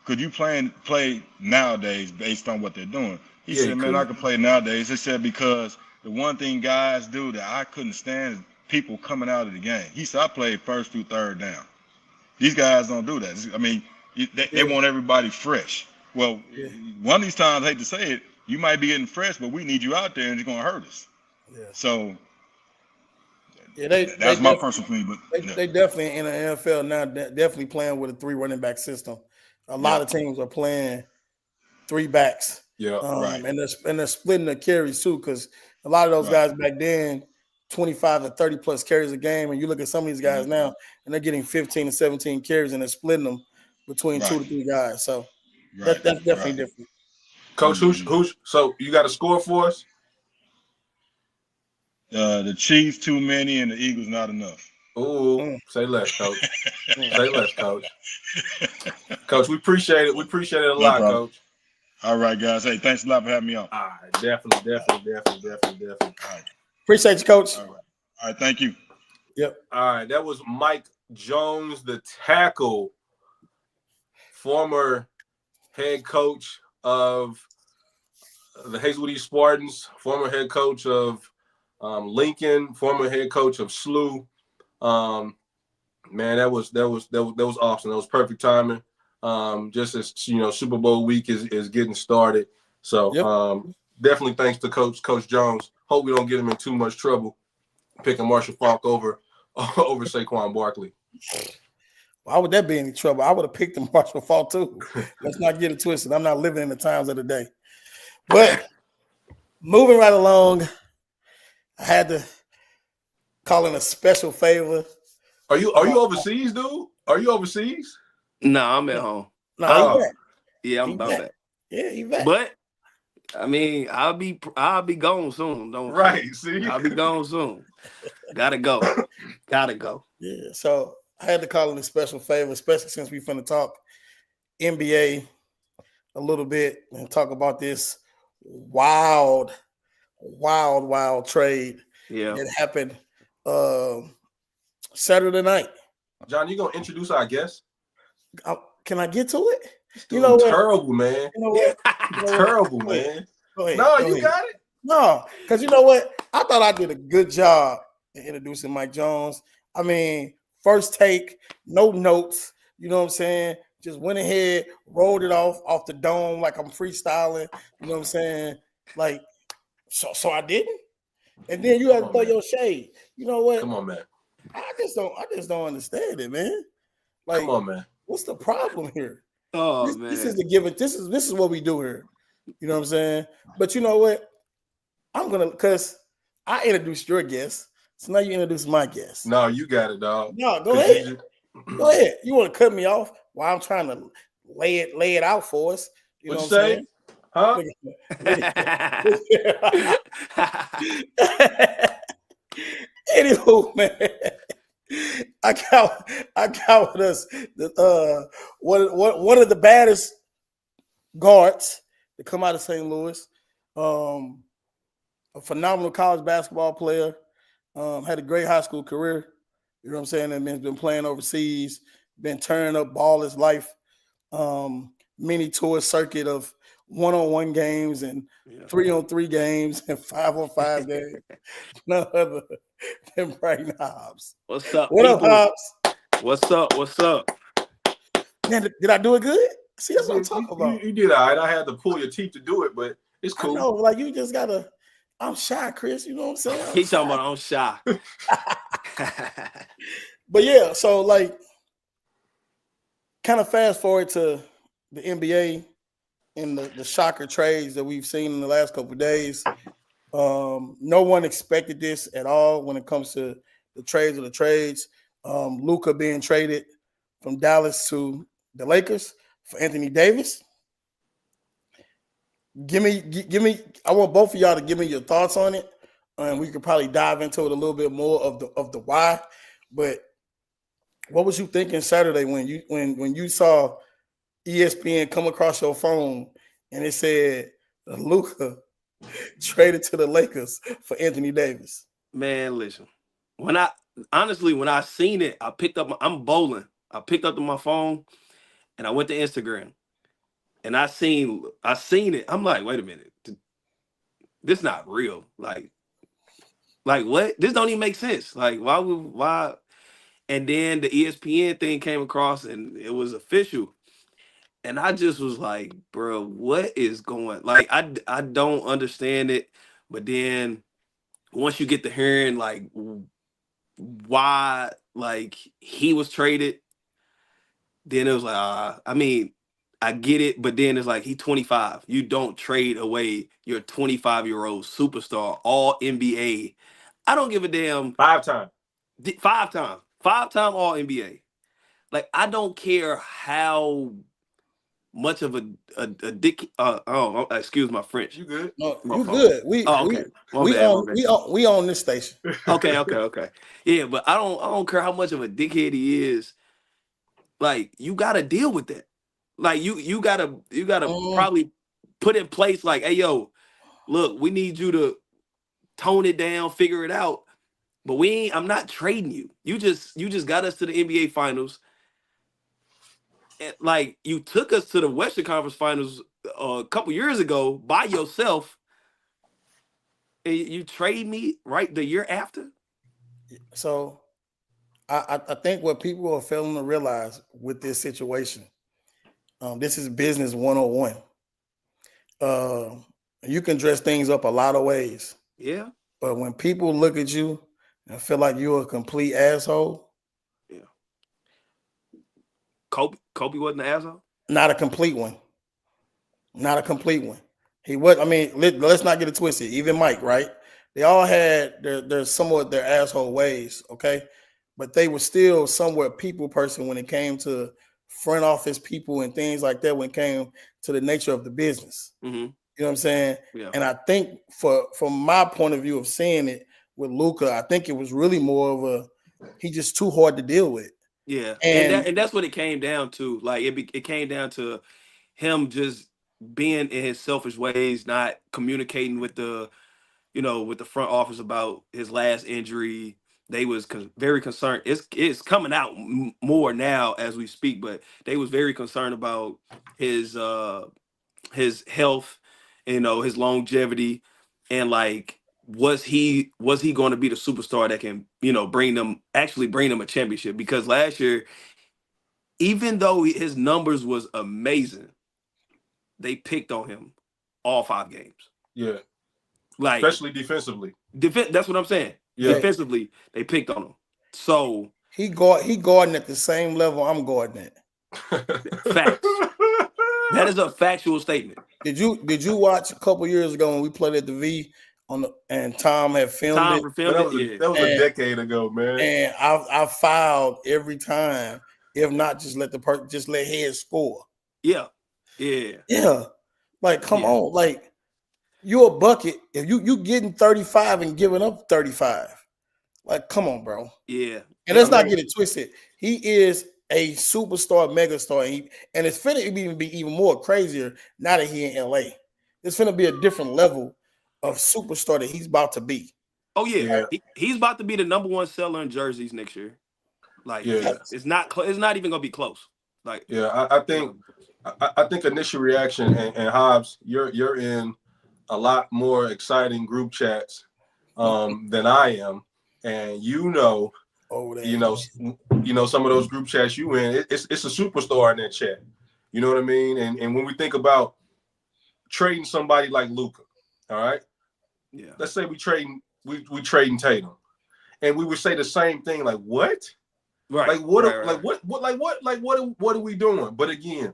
"Could you play nowadays based on what they're doing?" He said, "Man, I can play nowadays." He said, because the one thing guys do that I couldn't stand is people coming out of the game. He said, "I played first through third down. These guys don't do that. I mean, they want everybody fresh." Well, one of these times, I hate to say it, you might be getting fresh, but we need you out there, and it's going to hurt us. Yeah. So, that's my personal opinion. But they definitely in the NFL now, definitely playing with a 3 running back system. A lot of teams are playing 3 backs. Yeah, right. And they're splitting the carries too, because a lot of those guys back then, 25 to 30 plus carries a game, and you look at some of these guys now, and they're getting 15 to 17 carries, and they're splitting them between 2 to 3 guys. So that's definitely different. Coach, who's so you got a score for us? The Chiefs too many and the Eagles not enough. Oh, say less, Coach. Say less, Coach. Coach, we appreciate it. We appreciate it a lot, problem. Coach. All right, guys. Hey, thanks a lot for having me on. All right, definitely. All right. Appreciate you, Coach. All right, thank you. Yep. All right, that was Mike Jones, the tackle, former head coach of the Hazelwood East Spartans, former head coach of Lincoln, former head coach of SLU. Man, that was awesome. That was perfect timing. Just as Super Bowl week is getting started. So definitely thanks to Coach Jones. Hope we don't get him in too much trouble picking Marshall Faulk over Saquon Barkley. Why would that be any trouble? I would have picked the Marshall Faulk too. Let's not get it twisted. I'm not living in the times of the day. But moving right along, I had to call in a special favor. Are you overseas, dude? Are you overseas? No, I'm at home. No, he back. Yeah, I'm back. Yeah, he back. But I mean, I'll be gone soon. See, I'll be gone soon. Gotta go. Yeah, so I had to call in a special favor, especially since we finna talk NBA a little bit and talk about this wild trade that happened Saturday night. John, you gonna introduce our guest? Can I get to it? Terrible, man. You know what? Terrible, man. Go ahead. You got it? No, because you know what? I thought I did a good job in introducing Mike Jones. I mean, first take, no notes. You know what I'm saying? Just went ahead, rolled it off the dome like I'm freestyling. You know what I'm saying? Like, so I didn't. And then you have to throw your shade. You know what? Come on, man. I just don't understand it, man. Like, come on, man. What's the problem here? Oh, man. This is the give it. This is what we do here. You know what I'm saying? But you know what? Because I introduced your guest, so now you introduce my guest. No, you got it, dog. No, go ahead. Go ahead. You want to cut me off while I'm trying to lay it out for us? You know what I'm saying? Huh? Anywho, man, I got with us one of the baddest guards to come out of St. Louis. A phenomenal college basketball player. Had a great high school career. You know what I'm saying? And has been playing overseas, been turning up ball his life. Mini tour circuit of 1-on-1 games and 3-on-3 games and 5-on-5 games. None other than Brighton Hobbs. What's up? What up, Hobbs? What's up? Man, did I do it good? See, that's what I'm talking about. You did all right. I had to pull your teeth to do it, but it's cool. I know, like you just gotta. I'm shy, Chris. You know what I'm saying? He's talking about I'm shy. But yeah, so like, kind of fast forward to the NBA and the shocker trades that we've seen in the last couple of days. No one expected this at all when it comes to the trades of the trades. Luka being traded from Dallas to the Lakers for Anthony Davis. Give me. I want both of y'all to give me your thoughts on it, and we could probably dive into it a little bit more of the why. But what was you thinking Saturday when you saw ESPN come across your phone and it said Luka traded to the Lakers for Anthony Davis? Man, listen. When I seen it, I'm bowling. I picked up my phone and I went to Instagram and I seen it. I'm like, wait a minute. This not real. Like what? This don't even make sense. Like why? And then the ESPN thing came across and it was official. And I just was like, bro, what is going? Like, I don't understand it. But then once you get to hearing like why like he was traded, then it was like, I mean, I get it, but then it's like he's 25. You don't trade away your 25-year-old superstar, all NBA. I don't give a damn. 5-time All NBA. Like, I don't care how much of a dick. Excuse my French. You good? No, My you fault. good. Okay. We on this station. Okay. Yeah, but I don't care how much of a dickhead he is. Like, you gotta deal with that. Like, you gotta probably put in place like, hey yo, look, we need you to tone it down, figure it out. But I'm not trading you. You just got us to the NBA finals. And, like, you took us to the Western Conference Finals a couple years ago by yourself, and you trade me right the year after. So I think what people are failing to realize with this situation, this is business 101. You can dress things up a lot of ways. Yeah. But when people look at you and feel like you're a complete asshole. Yeah. Kobe wasn't an asshole? Not a complete one. He was. I mean, let's not get it twisted. Even Mike, right? They all had their somewhat their asshole ways, okay? But they were still somewhat people person when it came to front office people and things like that when it came to the nature of the business. Mm-hmm. You know what I'm saying? Yeah. And I think from my point of view of seeing it with Luka, I think it was really more of he's just too hard to deal with. Yeah. And that's what it came down to. Like, it came down to him just being in his selfish ways, not communicating with the front office about his last injury. They was very concerned. It's coming out more now as we speak, but they was very concerned about his health, his longevity, and like, was he going to be the superstar that can bring them a championship? Because last year, even though his numbers was amazing, they picked on him all 5 games. Yeah. Like, especially defensively. That's what I'm saying. Yeah. Defensively, they picked on him. So he guarding at the same level I'm guarding at. Facts. That is a factual statement. Did you watch a couple years ago when we played at the V and Tom had filmed it? That was a decade ago, man. And I fouled every time. If not, just let head score. Yeah. Like, come on, like, you a bucket. If you getting 35 and giving up 35, like, come on, bro. Yeah. And let's not get it twisted. He is a superstar, megastar, and it's finna be even more crazier now that he in LA. It's finna be a different level of superstar that he's about to be. Oh yeah. He's about to be the number 1 seller in jerseys next year. Like, it's not even gonna be close. Like, I think initial reaction and Hobbs, you're in a lot more exciting group chats than I am, and some of those group chats you in, it's a superstar in that chat. You know what I mean? And when we think about trading somebody like Luka, all right, let's say we trading Tatum, and we would say the same thing, like, what? Right. Like, what? Right. Like, what are we doing? But again,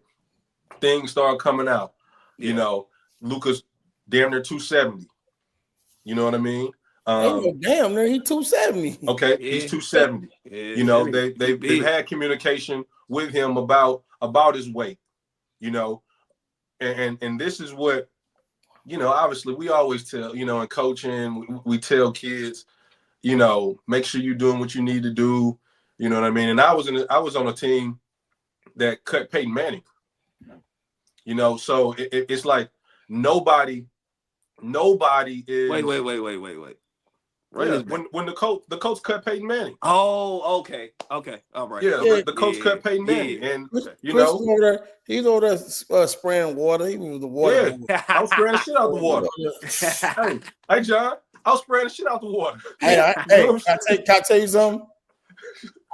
things start coming out. Yeah. You know, Luka's damn near 270. You know what I mean? Damn near he 270. Okay, Yeah. he's 270. Yeah, You know, he they've big. had communication with him about his weight. You know, and this is what, you know, obviously we always tell, you know, in coaching, we tell kids, you know, make sure you're doing what you need to do. You know what I mean? And I was on a team that cut Peyton Manning. You know, so it's like nobody is. Wait. Run Yeah, this back. when the coach cut Peyton Manning. Oh, okay. All right. Yeah, Yeah. the coach cut Peyton Manning, and you Chris know, he's over there spraying water. He was the water. yeah, I was spraying the shit out the water. hey, John, I was spraying the shit out the water. Can I tell you something?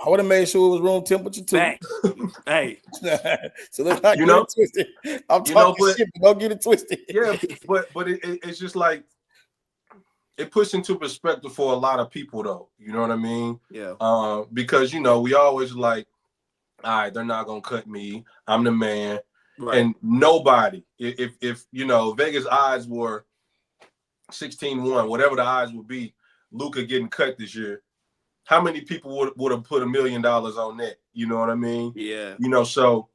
I would have made sure it was room temperature too. Facts. Hey, so let's not get it twisted. I'm talking shit, but don't get it twisted. Yeah, but it's just like, it puts into perspective for a lot of people, though. You know what I mean? Yeah. Because, you know, we always like, all right, they're not gonna cut me. I'm the man. Right. And nobody, if you know, Vegas odds were 16-1, whatever the odds would be, Luka getting cut this year, how many people would have put $1 million on that? You know what I mean? Yeah. You know, so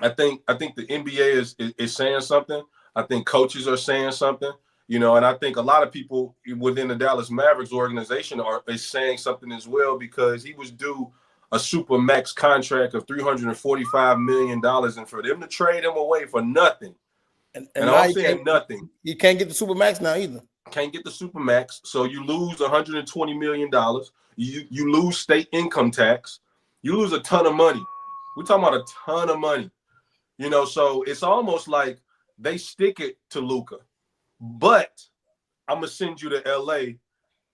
I think the NBA is saying something. I think coaches are saying something. You know, and I think a lot of people within the Dallas Mavericks organization is saying something as well, because he was due a super max contract of $345 million, and for them to trade him away for nothing. And I'm saying nothing. You can't get the super max now either. Can't get the super max, so you lose $120 million. You lose state income tax. You lose a ton of money. We're talking about a ton of money. You know, so it's almost like they stick it to Luka. But I'm gonna send you to LA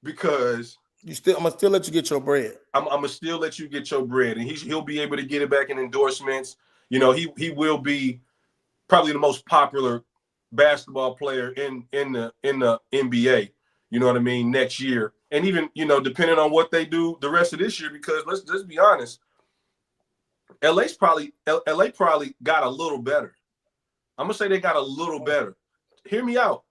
because I'm gonna still let you get your bread. I'm gonna still let you get your bread, and he'll be able to get it back in endorsements. You know, he will be probably the most popular basketball player in the NBA. You know what I mean? Next year, and even, you know, depending on what they do the rest of this year, because let's be honest, LA probably got a little better. I'm gonna say they got a little better. Hear me out.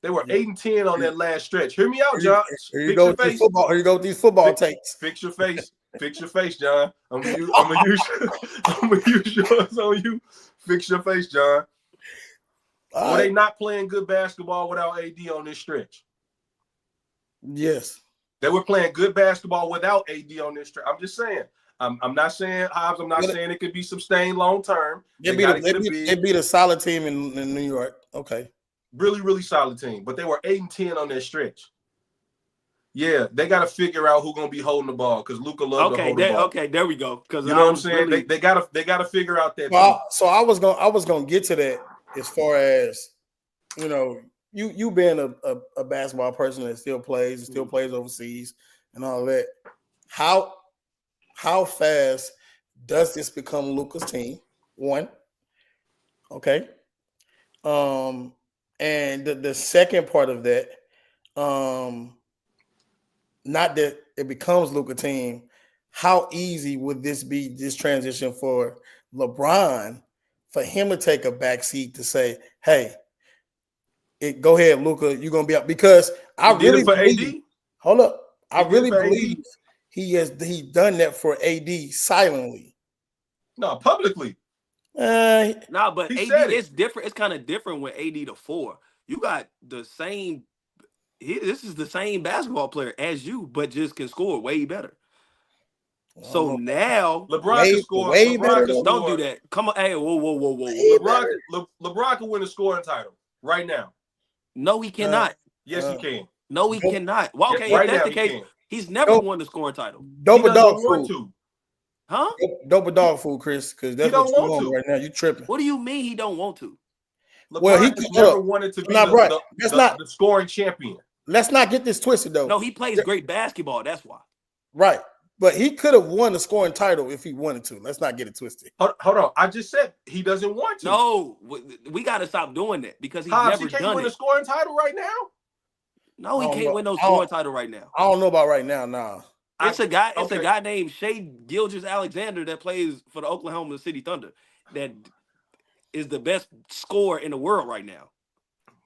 They were 8-10 on that last stretch. Hear me out, John. Here you go with these football takes. Fix your face. Fix your face, John. I'm gonna use yours on you. Fix your face, John. Were they not playing good basketball without AD on this stretch? Yes. They were playing good basketball without AD on this stretch. I'm just saying. I'm not saying Hobbs. I'm not saying it could be sustained long term. They beat a solid team in New York. Okay. Really, really solid team, but they were 8-10 on that stretch. Yeah, they got to figure out who's gonna be holding the ball, because Luka loves to hold the ball. Okay, there we go. Because you know what I'm saying. They gotta figure out that. Well, so I was gonna get to that, as far as, you know, you being a basketball person that still plays overseas and all of that. How fast does this become Luka's team? One, okay. And the second part of that, not that it becomes Luka team, how easy would this be, this transition for LeBron, for him to take a back seat to say, hey, go ahead, Luka, you're gonna be up? Because I really believe, hold up, I really believe he's done that for AD silently. No, publicly. But AD, it's different. It's kind of different with AD to 4. You got the same. This is the same basketball player as you, but just can score way better. So now LeBron can score way better. Don't do that. Come on, hey, whoa. LeBron can win a scoring title right now. No, he cannot. Yes, he can. No, he cannot. Well, okay, right if that's now, the case, he's never won the scoring title. Dope a dog food. Huh? Dope a dog food, Chris, because that's what you want right now. You tripping. What do you mean he don't want to? LeBron he never wanted to be the scoring champion. Let's not get this twisted, though. No, he plays great basketball. That's why. Right. But he could have won the scoring title if he wanted to. Let's not get it twisted. Hold on. I just said he doesn't want to. No, we got to stop doing that, because he's never done it. He can't win a scoring title right now? No, he can't win no scoring title right now. I don't know about right now, nah. It's a guy named Shai Gilgeous-Alexander that plays for the Oklahoma City Thunder. That is the best scorer in the world right now.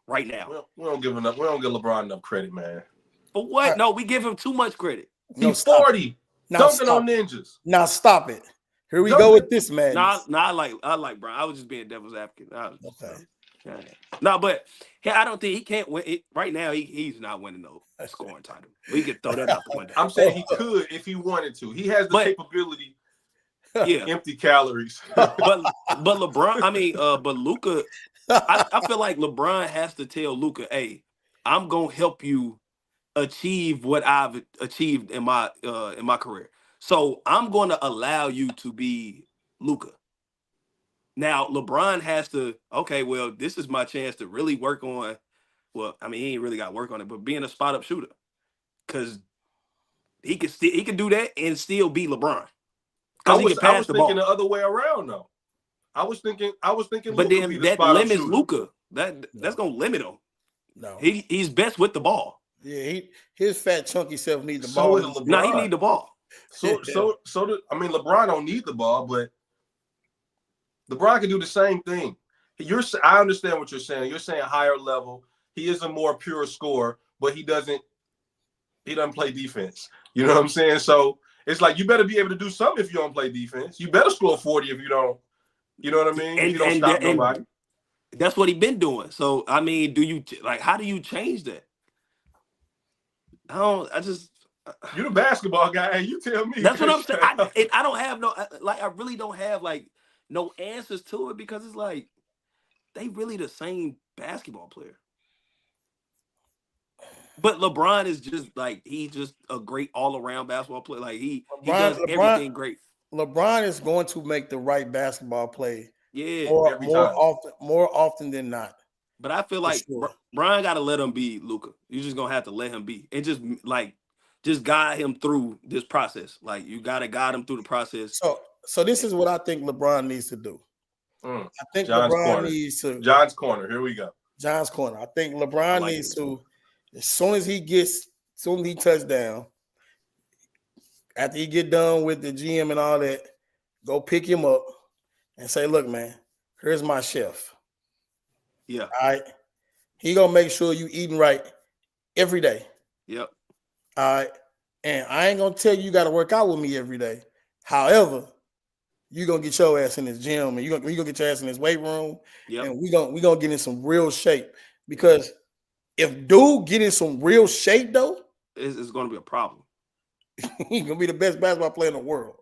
Right now. We don't give LeBron enough credit, man. For what? No, we give him too much credit. He's 40. Dunking on ninjas. Now stop it. Here we go with this madness. I like Brian. I was just being devil's advocate. Okay. No, but I don't think he can't win. Right now, he's not winning no scoring title. We could throw that out the window. I'm saying he could if he wanted to. He has the capability. Yeah, empty calories. but LeBron. But Luka. I feel like LeBron has to tell Luka, "Hey, I'm gonna help you achieve what I've achieved in my career. So I'm going to allow you to be Luka." Now LeBron has to. Okay, well, this is my chance to really work on. Well, I mean, he ain't really got to work on it, but being a spot up shooter, because he can do that and still be LeBron. I was thinking the other way around though. I was thinking. But then that limits Luka. That's gonna limit him. No, he's best with the ball. Yeah, his fat chunky self needs the ball. No, he need the ball. LeBron don't need the ball, but LeBron can do the same thing. I understand what you're saying. You're saying higher level. He is a more pure scorer, but he doesn't play defense. You know what I'm saying? So it's like you better be able to do something if you don't play defense. You better score 40 if you don't. You know what I mean? You don't stop nobody. That's what he's been doing. So I mean, how do you change that? You're the basketball guy. Hey, you tell me. That's what I'm saying. I don't have I really don't have no answers to it because it's like they really the same basketball player. But LeBron is just he's just a great all-around basketball player. Like he does everything great. LeBron is going to make the right basketball play. Yeah, more often than not. But I feel like Brian got to let him be Luka. You're just gonna have to let him be and just guide him through this process. Like you got to guide him through the process. So this is what I think LeBron needs to do. I think LeBron needs to John's corner. Here we go. John's corner. I think LeBron needs to, as soon as he touches down, after he get done with the GM and all that, go pick him up and say, "Look, man, here's my chef." Yeah. All right. He gonna make sure you eating right every day. Yep. All right. And I ain't gonna tell you got to work out with me every day. However, you're gonna get your ass in this gym and you're gonna get your ass in this weight room. Yep. And we gonna get in some real shape. Because if dude get in some real shape though, it's gonna be a problem. He's gonna be the best basketball player in the world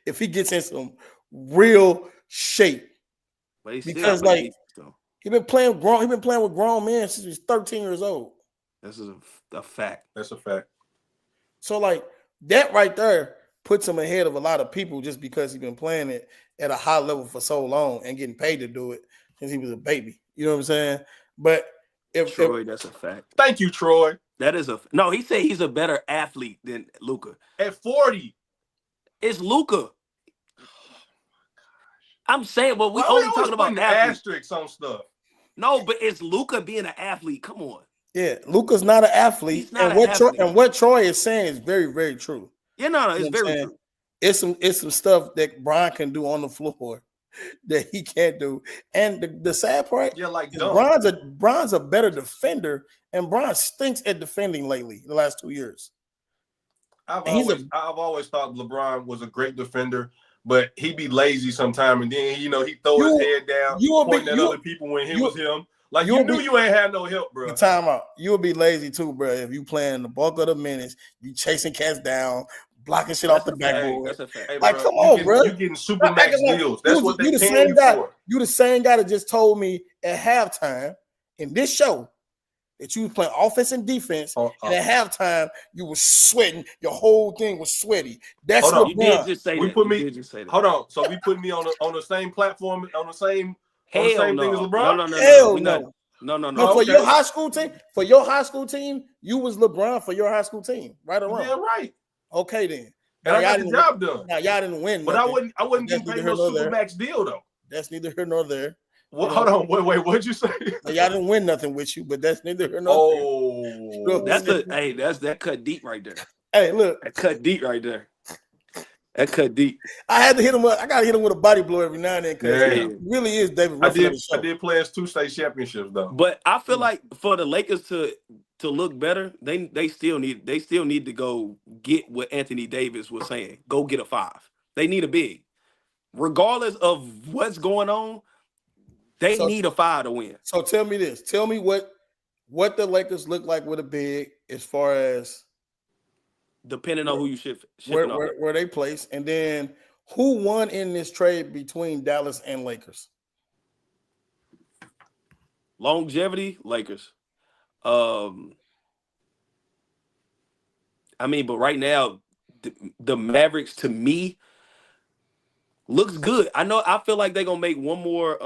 if he gets in some real shape. But because he been playing with grown men since he was 13 years old. This is a fact. That's a fact. So that right there puts him ahead of a lot of people just because he's been playing it at a high level for so long and getting paid to do it since he was a baby. You know what I'm saying? But Troy, that's a fact. Thank you, Troy. That is no. He said he's a better athlete than Luka. At 40, it's Luka. I'm saying, but we only talking about asterisks on stuff. No, but it's Luka being an athlete. Come on. Yeah, Luka's not an athlete. He's not an athlete. What Troy is saying is very, very true. Yeah, no, it's very true. It's some stuff that Brian can do on the floor that he can't do. And the sad part, Brian's a better defender, and Brian stinks at defending lately the last 2 years. I've always thought LeBron was a great defender, but he'd be lazy sometime, and then he throw his head down, pointing at other people when he was him. Like you knew you ain't had no help, bro. Time out. You'll be lazy too, bro. If you playing the bulk of the minutes, you chasing cats down, blocking shit off the backboard. That's a fact. Hey, come on, bro. You getting super max deals. That's what they paying you for. You the same guy that just told me at halftime in this show that you was playing offense and defense, and at halftime you was sweating. Your whole thing was sweaty. That's what you did just say. Hold on. So we put me on the same platform, on the same thing as LeBron? No. For your high school team, you was LeBron for your high school team, right or wrong? Yeah, right. Okay, then. And I got the job done. Now y'all didn't win. But nothing. I wouldn't get paid no super max deal though. That's neither here nor there. Well, hold on, wait. What'd you say? Y'all didn't win nothing with you, but that's neither here nor there. That's that cut deep right there. Hey, look, that cut deep right there. That cut deep. I had to hit him up. I gotta hit him with a body blow every now and then because Yeah. he really is David I Ruffin of did. the show. I did play as 2 state championships though. But I feel like for the Lakers to look better, they still need to go get what Anthony Davis was saying. Go get a 5. They need a big. Regardless of what's going on, they need a 5 to win. So tell me this. Tell me what the Lakers look like with a big as far as depending on who you shipping where they place, and then who won in this trade between Dallas and Lakers? Longevity, Lakers. I mean, but right now, the Mavericks to me looks good. I feel like they're gonna make one more.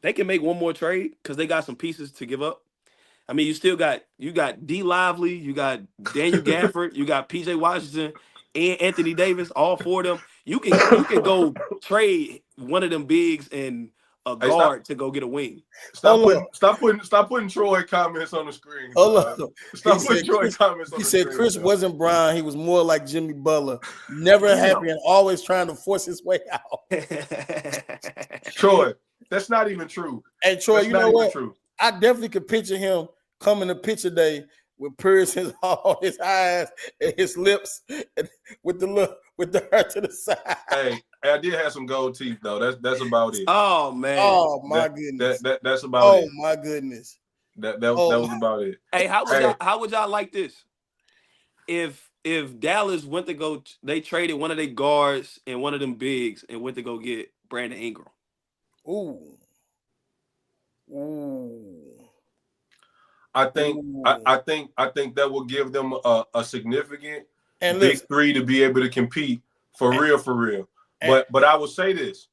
They can make one more trade because they got some pieces to give up. I mean, you got D Lively, you got Daniel Gafford, you got PJ Washington and Anthony Davis, all 4 of them. You can go trade one of them bigs and a guard to go get a wing. Stop putting Troy comments on the screen. Stop putting Troy comments on the screen. He said Chris wasn't Brown. He was more like Jimmy Butler. Never happy and always trying to force his way out. Troy, that's not even true. Hey, Troy, that's you know what? True. I definitely could picture him coming to picture day with piercings on his eyes and his lips and with the hair to the side. Hey, I did have some gold teeth though. That's about it. Oh man. Oh my goodness. That's about it. Oh my goodness. That was about it. Hey, how would y'all like this? If Dallas went to go, they traded one of their guards and one of them bigs and went to go get Brandon Ingram. Ooh. I think that will give them a significant big 3 to be able to compete for real. But I will say this: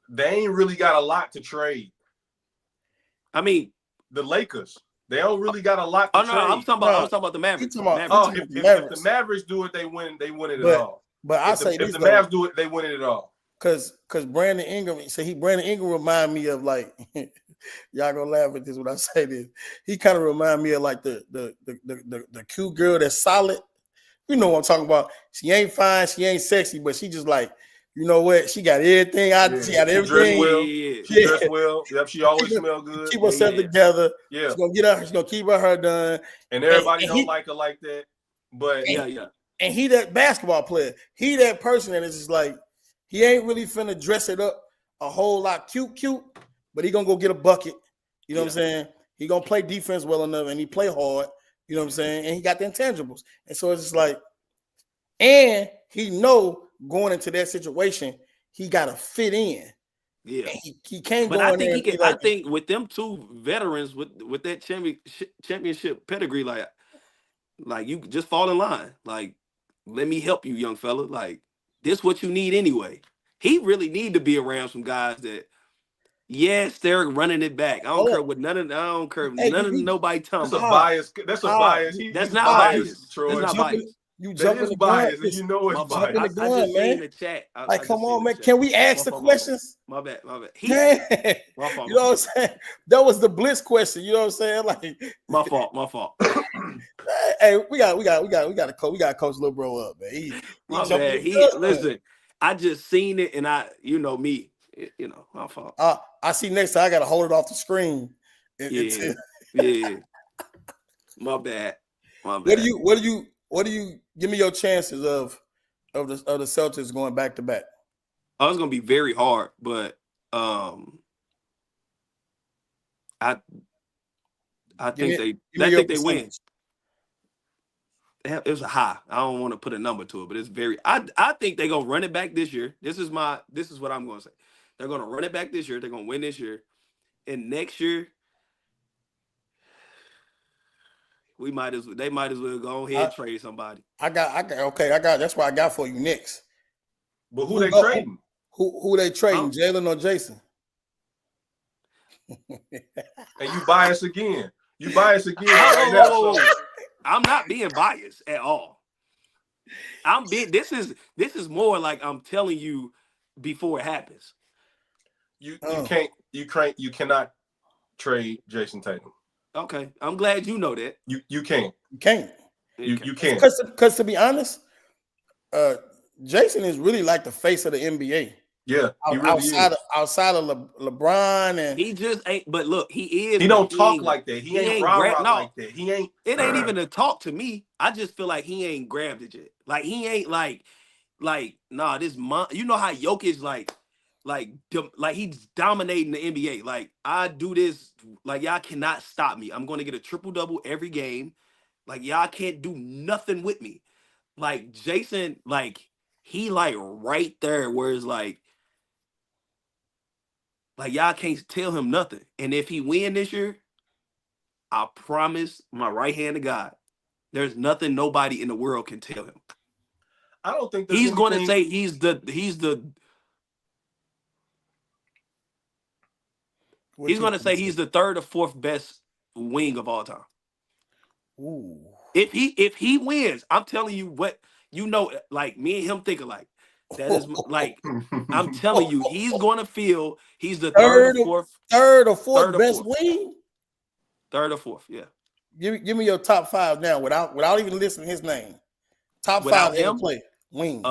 they ain't really got a lot to trade. I mean, the Lakers, they don't really got a lot to trade. I'm talking about the Mavericks. If the Mavericks do it, they win it all. But I say if the Mavs do it, they win it all. Because Brandon Ingram, Brandon Ingram remind me of like y'all gonna laugh at this when I say this. He kind of remind me of like the cute girl that's solid. You know what I'm talking about. She ain't fine, she ain't sexy, but she just like, you know what? She got everything. She got everything. She dressed well. Yep, she always smell good. Keep herself together. Yeah, she's gonna keep her hair done. And everybody don't like her like that. But and he that basketball player. He that person that is just like, he ain't really finna dress it up a whole lot cute, but he gonna go get a bucket. You know what I'm saying? He gonna play defense well enough and he play hard. You know what I'm saying? And he got the intangibles. And so it's just like, and he know going into that situation, he gotta fit in. Yeah. He can't but go in there. I think with them 2 veterans with that championship pedigree, like you just fall in line. Like, let me help you, young fella. Like, this what you need anyway. He really need to be around some guys that, yes, they're running it back. I don't care what none of nobody telling me. That's a bias. That's not bias. Troy. That's not bias. You jumping the bias, gun. and you know it's bias. I just seen in the chat. Like, come on, man. Can we ask the questions? My bad. My fault. You know what I'm saying? That was the blitz question. You know what I'm saying? Like, my fault. Hey, we got to coach little bro up, man. My bad. Listen. I just seen it, and you know me. My fault. I see next time I got to hold it off the screen. Yeah. My bad. What do you give me your chances of the Celtics going back to back? Oh, it's gonna be very hard, but I think they win. It was a high. I don't want to put a number to it, but it's very. I think they're gonna run it back this year. This is what I'm gonna say. They're gonna run it back this year. They're gonna win this year, and next year they might as well go ahead and trade somebody. I got. That's what I got for you next. But who they trading? Who they trading? Jalen or Jason? And you bias again. I'm not being biased at all. This is more like I'm telling you before it happens. You cannot trade Jason Tatum. Okay, I'm glad you know that. You can't. You can't. You can't. Because to be honest, Jason is really like the face of the NBA. Yeah, he really is. Outside of LeBron, and he just ain't. But look, he is. He don't talk like that. He ain't rah-rah no, like that. He ain't. It ain't even a talk to me. I just feel like he ain't grabbed it yet. Like he ain't like nah. This month, you know how Jokic like he's dominating the NBA. Like I do this. Like y'all cannot stop me. I'm going to get a triple-double every game. Like y'all can't do nothing with me. Like Jason, like he like right there where it's like y'all can't tell him nothing. And if he win this year, I promise my right hand to God, there's nothing nobody in the world can tell him. I don't think he's going to say he's the he's going to say he's the third or fourth best wing of all time. Ooh. If he wins, I'm telling you what, like me and him think alike. That is like I'm telling you, he's going to feel he's the third or fourth best wing. Third or fourth, yeah. Give me your top 5 now without even listening to his name. Top without 5 ever play wing.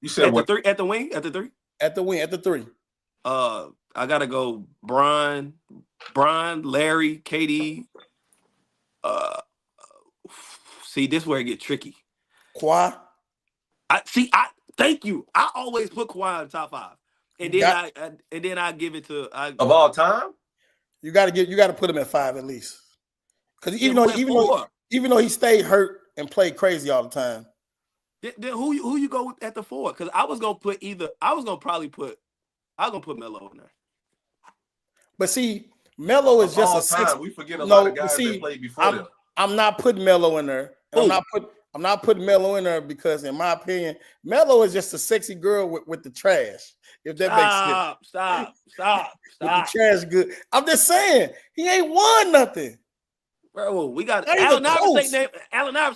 You said at what? the 3 at the wing at the 3 at the wing at the 3. I gotta go Brian, Larry, KD. See, this is where it get tricky. Kawhi. I thank you. I always put Kawhi in top 5, and then I give it to of all time. You got to put him at 5 at least, because even though he stayed hurt and played crazy all the time. Then who you go with at the 4? Because I was gonna put Melo in there. But see, Melo is just a time. We forget a lot of guys that played before them. I'm not putting Melo in there. I'm not putting Melo in there because, in my opinion, Melo is just a sexy girl with the trash. If that makes sense. Stop. With the trash good. I'm just saying, he ain't won nothing. Bro, we got Allen Iverson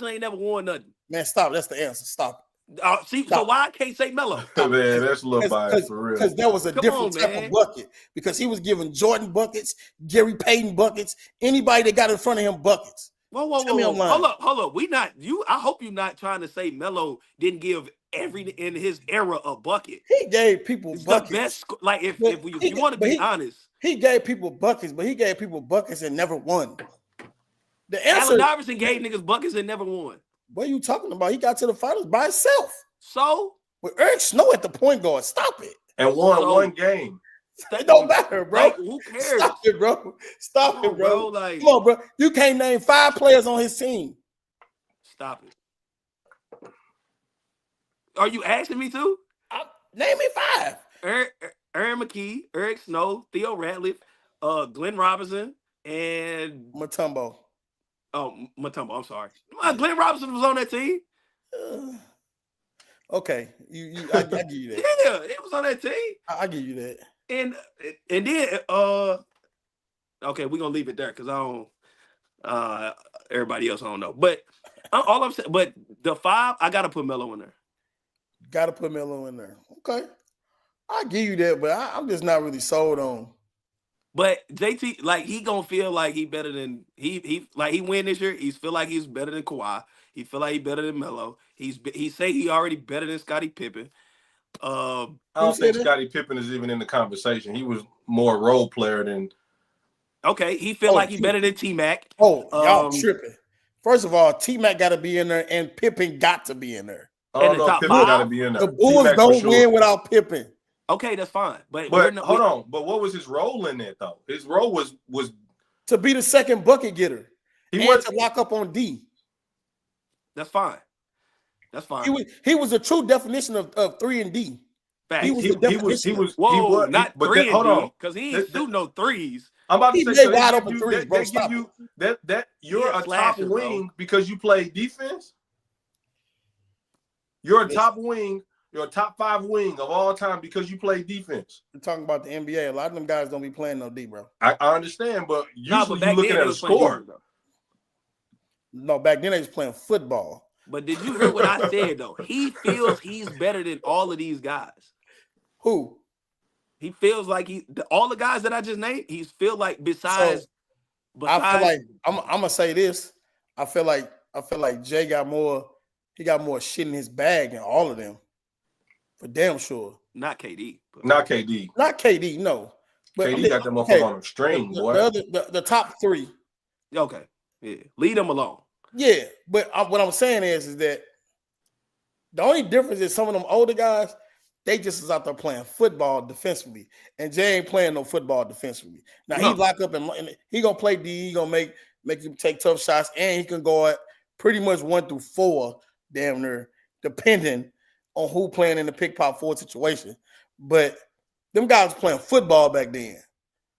ain't never won nothing. Man, stop. That's the answer. Stop. Stop. So why I can't say Melo? Man, that's a little biased for real. Because there was a different type of bucket. Because he was giving Jordan buckets, Gary Payton buckets, anybody that got in front of him buckets. Whoa. Hold up. I hope you're not trying to say Melo didn't give in his era a bucket. He gave people buckets. The best, like if you want to be honest. He gave people buckets, but he gave people buckets and never won. The answer, Allen Iverson gave niggas buckets and never won. What are you talking about? He got to the finals by himself. So? With Eric Snow at the point guard. Stop it. And won one game. It don't matter, bro. Like, who cares? Stop it, bro. Stop it, bro. Like, come on, bro. You can't name 5 players on his team. Stop it. Are you asking me to? Name me 5. Aaron McKee, Eric Snow, Theo Ratliff, Glenn Robinson, and Mutombo. Oh, Mutombo. I'm sorry. Glenn Robinson was on that team. Okay, I give you that. Yeah, it was on that team. I give you that. And then okay, we're gonna leave it there because I don't everybody else I don't know. But all I'm saying, but the 5, I gotta put Melo in there. Gotta put Melo in there. Okay. I give you that, but I'm just not really sold on. But JT, like he gonna feel like he better than he win this year. He feel like he's better than Kawhi. He feel like he better than Melo. He say he already better than Scottie Pippen. I don't think Scottie Pippen is even in the conversation. He was more role player than. Okay, he feel like he better than T-Mac. Oh, y'all tripping. First of all, T-Mac got to be in there, and Pippen got to be in there. Oh no, Pippen got to be in there. The Bulls don't win without Pippen. Okay, that's fine. But hold on. But what was his role in that though? His role was to be the second bucket getter. He was to lock up on D. That's fine. That's fine. He was a true definition of 3 and D. Facts. He was not 3 and D because he ain't do no threes. I'm about to say wide open threes, bro. Give you that you're a top wing because you play defense. You're a top wing. You're a top 5 wing of all time because you play defense. You're talking about the NBA. A lot of them guys don't be playing no D, bro. I understand, but usually you're looking at a score. No, back then they was playing football. But did you hear what I said, though? He feels he's better than all of these guys. Who? He feels like all the guys that I just named, he feel like besides I feel like I'm gonna say this. I feel like Jay got more he got more shit in his bag than all of them, for damn sure. Not KD. Not KD. Not KD, no. But KD got that motherfucker on a string, boy. The top three. Okay, yeah, leave them alone. Yeah, but what I'm saying is that the only difference is some of them older guys, they just is out there playing football defensively, and Jay ain't playing no football defensively. Now he lock up and he gonna play D. He gonna make you take tough shots, and he can guard pretty much 1 through 4, damn near, depending on who playing in the pick pop forward situation. But them guys was playing football back then.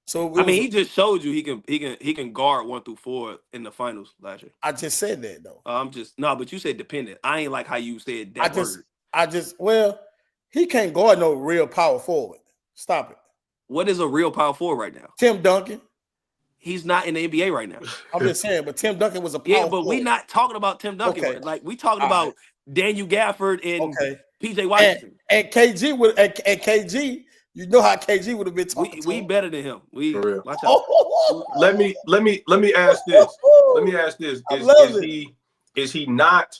So he just showed you he can guard 1 through 4 in the finals last year. I just said that though. But you said dependent. I ain't like how you said that word. He can't guard no real power forward. Stop it. What is a real power forward right now? Tim Duncan. He's not in the NBA right now. I'm just saying, but Tim Duncan was a power but forward. we're not talking about Tim Duncan. Okay. Like we talking about Daniel Gafford and PJ Washington. And KG would and KG, you know how KG would have been talking. We better than him. Watch out. Let me ask this. Let me ask this. Is he not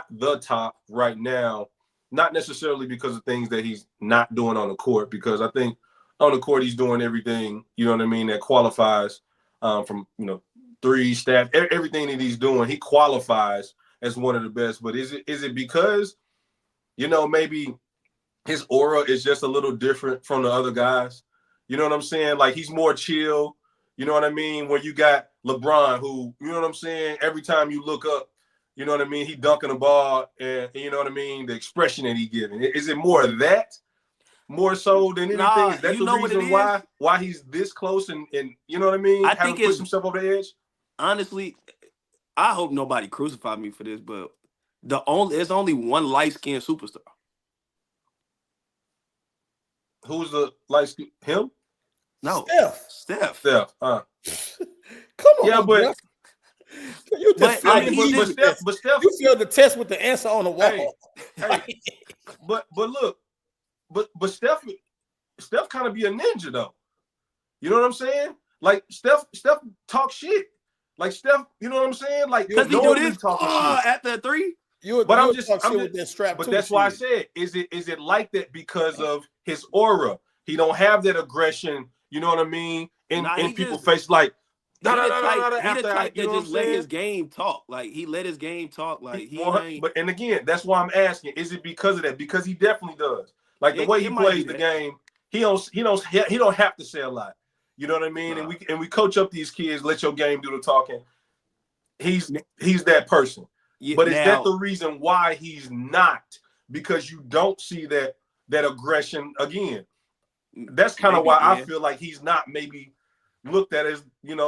the top right now? Not necessarily because of things that he's not doing on the court, because I think on the court he's doing everything, you know what I mean, that qualifies from, three, stat, everything that he's doing, he qualifies as one of the best. But is it because, maybe his aura is just a little different from the other guys? You know what I'm saying? Like, he's more chill, you know what I mean? Where you got LeBron, who, you know what I'm saying, every time you look up, you know what I mean, he dunking the ball, and you know what I mean, the expression that he giving. Is it more of that, more so than anything? Is that the reason why he's this close and you know what I mean? I think pushed himself over the edge? Honestly, I hope nobody crucified me for this, but there's only one light-skinned superstar. Who's the light-skinned? Him? No. Steph. Come on. Yeah, but you just but Steph, you failed the test with the answer on the wall. Hey, but look, but Steph kind of be a ninja though. You know what I'm saying? Like Steph talk shit. Like Steph, you know what I'm saying? Like because he do this at the three. I'm just with that strap. But that's why I said, is it like that because of his aura? He don't have that aggression. You know what I mean? In people's face, like. He the type that just let his game talk. Like he let his game talk. Like he ain't. But and again, that's why I'm asking: is it because of that? Because he definitely does. Like the way he plays the game, he don't have to say a lot. You know what I mean? Nah. And we coach up these kids. Let your game do the talking. He's that person. Yeah, but is that the reason why he's not? Because you don't see that aggression again. That's kind of why I feel like he's not maybe looked at as,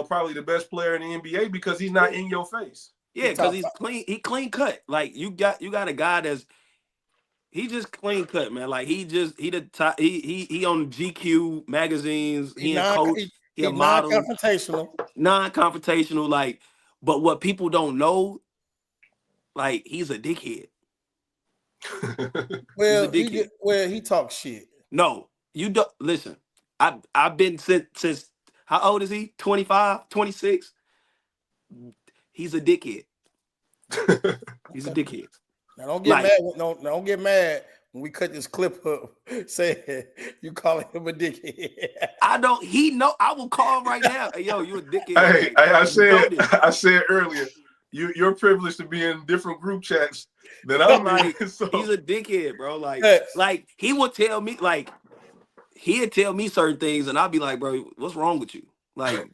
probably the best player in the NBA, because he's not in your face. Yeah, because he's clean. He clean cut. Like you got a guy he just clean cut, man. Like he the top. He on GQ magazines. He a coach. He a model. Non-confrontational. Like, but what people don't know, like he's a dickhead. He talks shit. No, you don't listen. I've been since. How old is he? 25, 26? He's a dickhead. He's a dickhead. Now don't get mad. Don't get mad when we cut this clip up saying you calling him a dickhead. I don't. He know. I will call him right now. Hey, yo, you a dickhead. Hey, I said earlier, you're privileged to be in different group chats than I'm like. So. He's a dickhead, bro. Like he would tell me he'd tell me certain things, and I'd be like, bro, what's wrong with you? Like,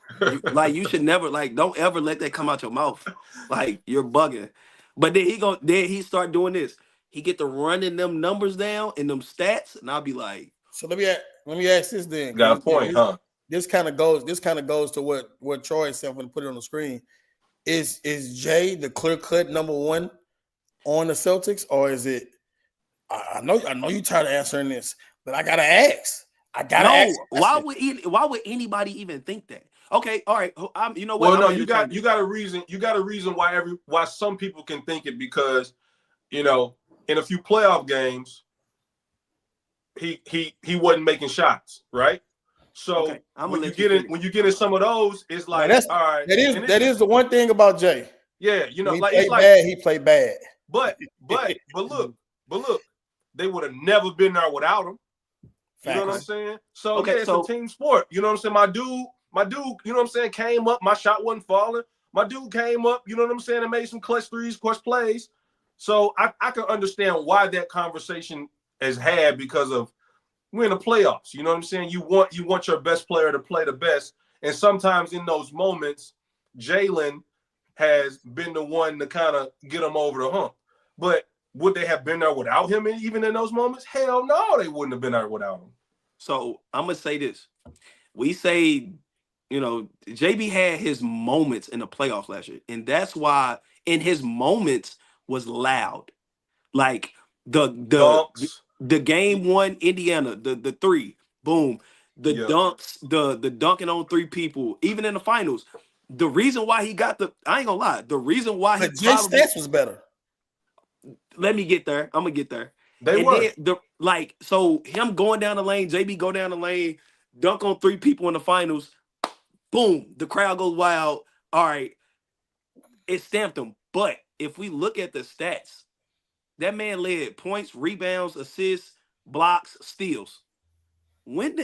you should never, don't ever let that come out your mouth. Like, you're bugging. But then he start doing this. He get to running them numbers down and them stats, and I'll be like. So let me ask this then. Got a point, huh? This kind of goes to what Troy said when he put it on the screen. Is Jay the clear cut number one on the Celtics, or is it? I know you tired of answering this, but I gotta ask. Why would anybody even think that? Okay, all right. You know what? Well, no, you got a reason. You got a reason why some people can think it, because in a few playoff games, he wasn't making shots, right? So when you get in some of those, it's like, all right. That is the one thing about Jay. Yeah, you know, When he like played it's like, bad, he played bad. but look, they would have never been there without him. You know what I'm Facts. saying? So Okay, yeah, it's a team sport. You know what I'm saying? My dude, you know what I'm saying, came up. My shot wasn't falling. My dude came up, you know what I'm saying, and made some clutch threes, clutch plays. So I can understand why that conversation is had because of we're in the playoffs. You know what I'm saying? You want your best player to play the best. And sometimes in those moments, Jalen has been the one to kind of get them over the hump. But would they have been there without him even in those moments? Hell no, they wouldn't have been there without him. So I'm gonna say this. We say, you know, JB had his moments in the playoffs last year, and that's why in his moments was loud. Like Dunks. the game one Indiana, the three, boom, the Yeah. dunks, the dunking on three people, even in the finals. The reason why he got I ain't gonna lie, the reason why he But Jay stats was better. let me get there. I'm gonna get there. They And were. then so him going down the lane, JB go down the lane, dunk on three people in the finals, boom, the crowd goes wild. All right, it stamped him. But if we look at the stats, that man led points, rebounds, assists, blocks, steals. When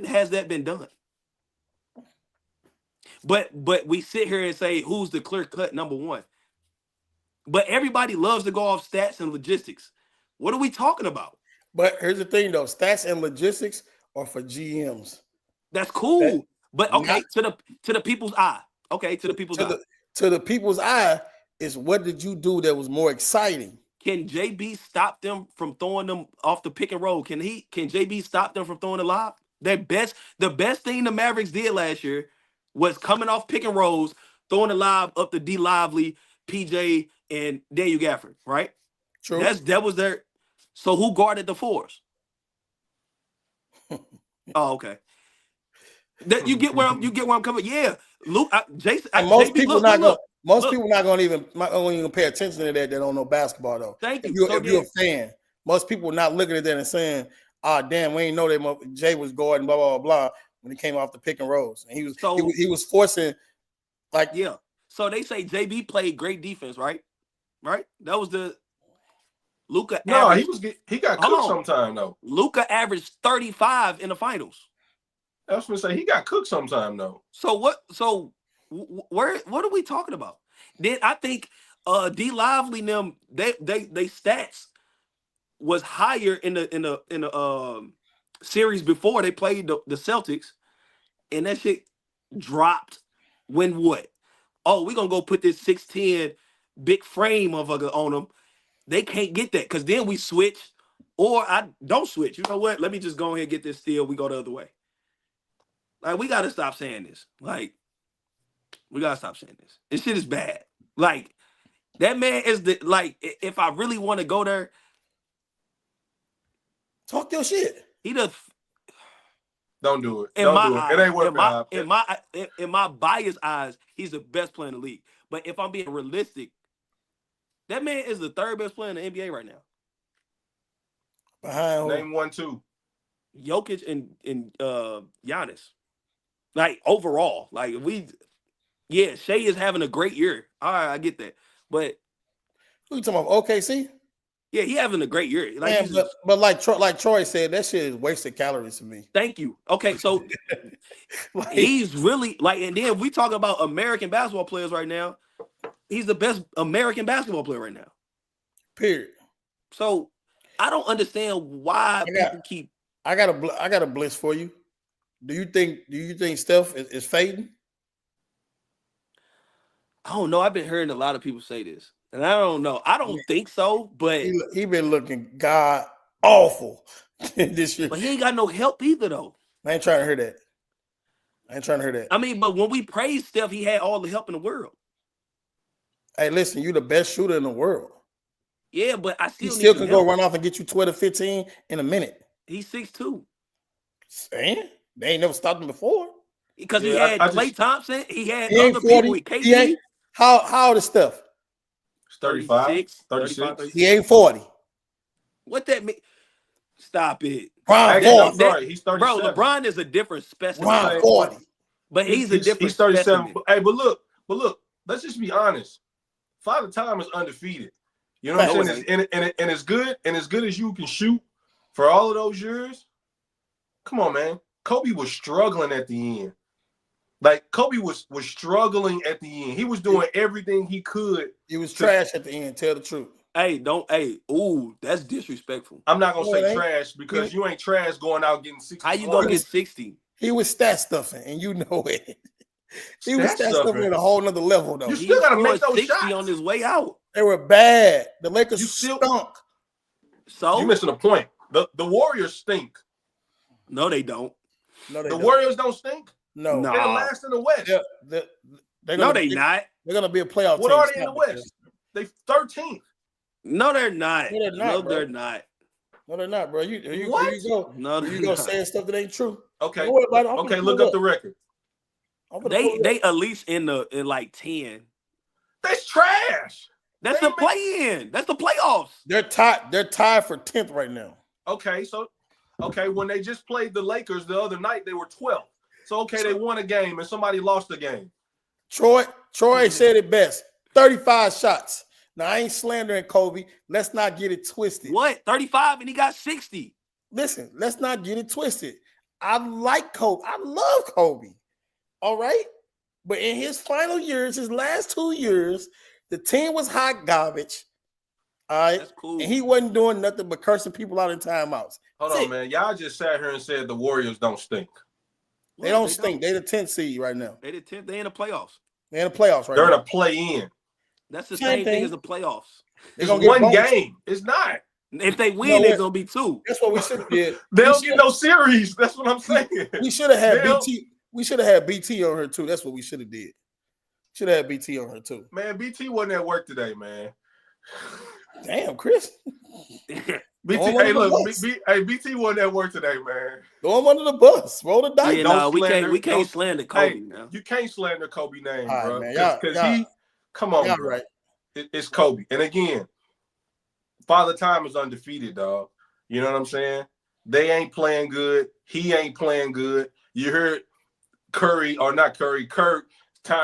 has that been done? But we sit here and say who's the clear cut number one. But everybody loves to go off stats and logistics. What are we talking about? But here's the thing, though: stats and logistics are for GMs. That's cool. But okay, Not, to the people's eye. Okay, to the people's eye. To the people's eye is what did you do that was more exciting? Can JB stop them from throwing them off the pick and roll? Can JB stop them from throwing the lob? The best thing the Mavericks did last year was coming off pick and rolls, throwing the lob up to D Lively, PJ, and Daniel Gafford, right? True. That was their. So who guarded the fours? Oh, okay. That you get where I'm coming. Yeah, Luke, Jason. Most JB, people look, not look, gonna. look. People not gonna even pay attention to that. They don't know basketball though. Thank you. If you're a fan, most people are not looking at that and saying, "Ah, damn, we ain't know that Jay was guarding blah blah blah." When he came off the pick and rolls, and he was forcing, like, yeah. So they say JB played great defense, right? Right. That was the Luka. No, he got cooked sometime though. Luka averaged 35 in the finals. I was gonna say he got cooked sometime though. So what? So what are we talking about? Then I think D Lively them they stats was higher in the series before they played the Celtics, and that shit dropped when what? Oh, we're gonna go put this 6'10" big frame motherfucker on them. They can't get that because then we switch, or I don't switch. You know what? Let me just go ahead and get this steal. We go the other way. Like, we gotta stop saying this. Like, we gotta stop saying this. This shit is bad. Like, that man is if I really want to go there, talk your shit. He does. Don't do it. In my biased eyes, he's the best player in the league. But if I'm being realistic, that man is the third best player in the NBA right now. Behind name 1, 2. Jokic and Giannis. Like, overall, like Shea is having a great year. All right, I get that. But who you talking about? OKC? Yeah, he having a great year. Like, man, but like Troy said, that shit is wasted calories to me. Thank you. Okay, so he's really and then we talk about American basketball players right now. He's the best American basketball player right now. Period. So I don't understand why people keep. I got a bliss for you. Do you think Steph is fading? I don't know. I've been hearing a lot of people say this, and I don't know. I don't think so, but he been looking god awful this year. But he ain't got no help either, though. I ain't trying to hear that. I mean, but when we praised Steph, he had all the help in the world. Hey, listen, you the best shooter in the world. Yeah, but I still he still can go run off and get you 12 to 15 in a minute. He's 6'2". Saying they ain't never stopped him before. Because he had Klay Thompson, he had other people with KD. How old is Steph? 35, 36. He ain't 40. What that mean? Stop it. I'm sorry, he's 37. Bro, LeBron is a different specimen. Ron 40. But he's a different 37. specimen. Hey, but look, let's just be honest. Father Time is undefeated. You know what I'm saying? And as good as you can shoot for all of those years. Come on, man. Kobe was struggling at the end. Like Kobe was struggling at the end. He was doing everything he could. He was trash at the end. Tell the truth. Ooh, that's disrespectful. I'm not gonna say trash because you ain't trash going out getting 60. How you gonna get 60? He was stat stuffing, and you know it. He was stat stuffing at a whole nother level, though. You still gotta make those 60 shots on his way out. They were bad. The Lakers stunk. So you missing a point. The Warriors stink. No, they don't. No, they the don't. Warriors don't stink. No, they're the last in the West. They're not. They're gonna be a playoff. What team. are they in the West? They 13th. No, they're not. No, they're not. No, bro. they're not. No, they're not, bro. You go. No, you go saying stuff that ain't true. Okay. Okay. Look up the record. They at least in like 10. That's trash. That's the play-in. That's the playoffs. They're tied for 10th right now. Okay, so when they just played the Lakers the other night, they were 12th. So they won a game and somebody lost a game. Troy said it best. 35 shots. Now I ain't slandering Kobe. Let's not get it twisted. What? 35 and he got 60. Listen, let's not get it twisted. I like Kobe. I love Kobe. All right. But in his final years, his last 2 years, the team was hot garbage. All right. That's cool. And he wasn't doing nothing but cursing people out in timeouts. Hold on, man. Y'all just sat here and said the Warriors don't stink. They don't stink. They're the 10th seed right now. They the 10th. They in the playoffs. They're in the playoffs right now. They're in a play-in. That's the same thing as the playoffs. It's one game. It's not. If they win, it's gonna be 2. That's what we should have did. They don't get no series. That's what I'm saying. We should have had BT. We should have had BT on her too. That's what we should have did. Should have had BT on her too. Man, BT wasn't at work today, man. Damn, Chris. BT, hey, look, BT wasn't at work today, man. Throw him under the bus. Roll the dice. Yeah, no, we can't slander Kobe now. You can't slander Kobe name, right, bro. Because come on, bro. Right. It's Kobe. And again, Father Time is undefeated, dog. You know what I'm saying? They ain't playing good. He ain't playing good. You heard Kurt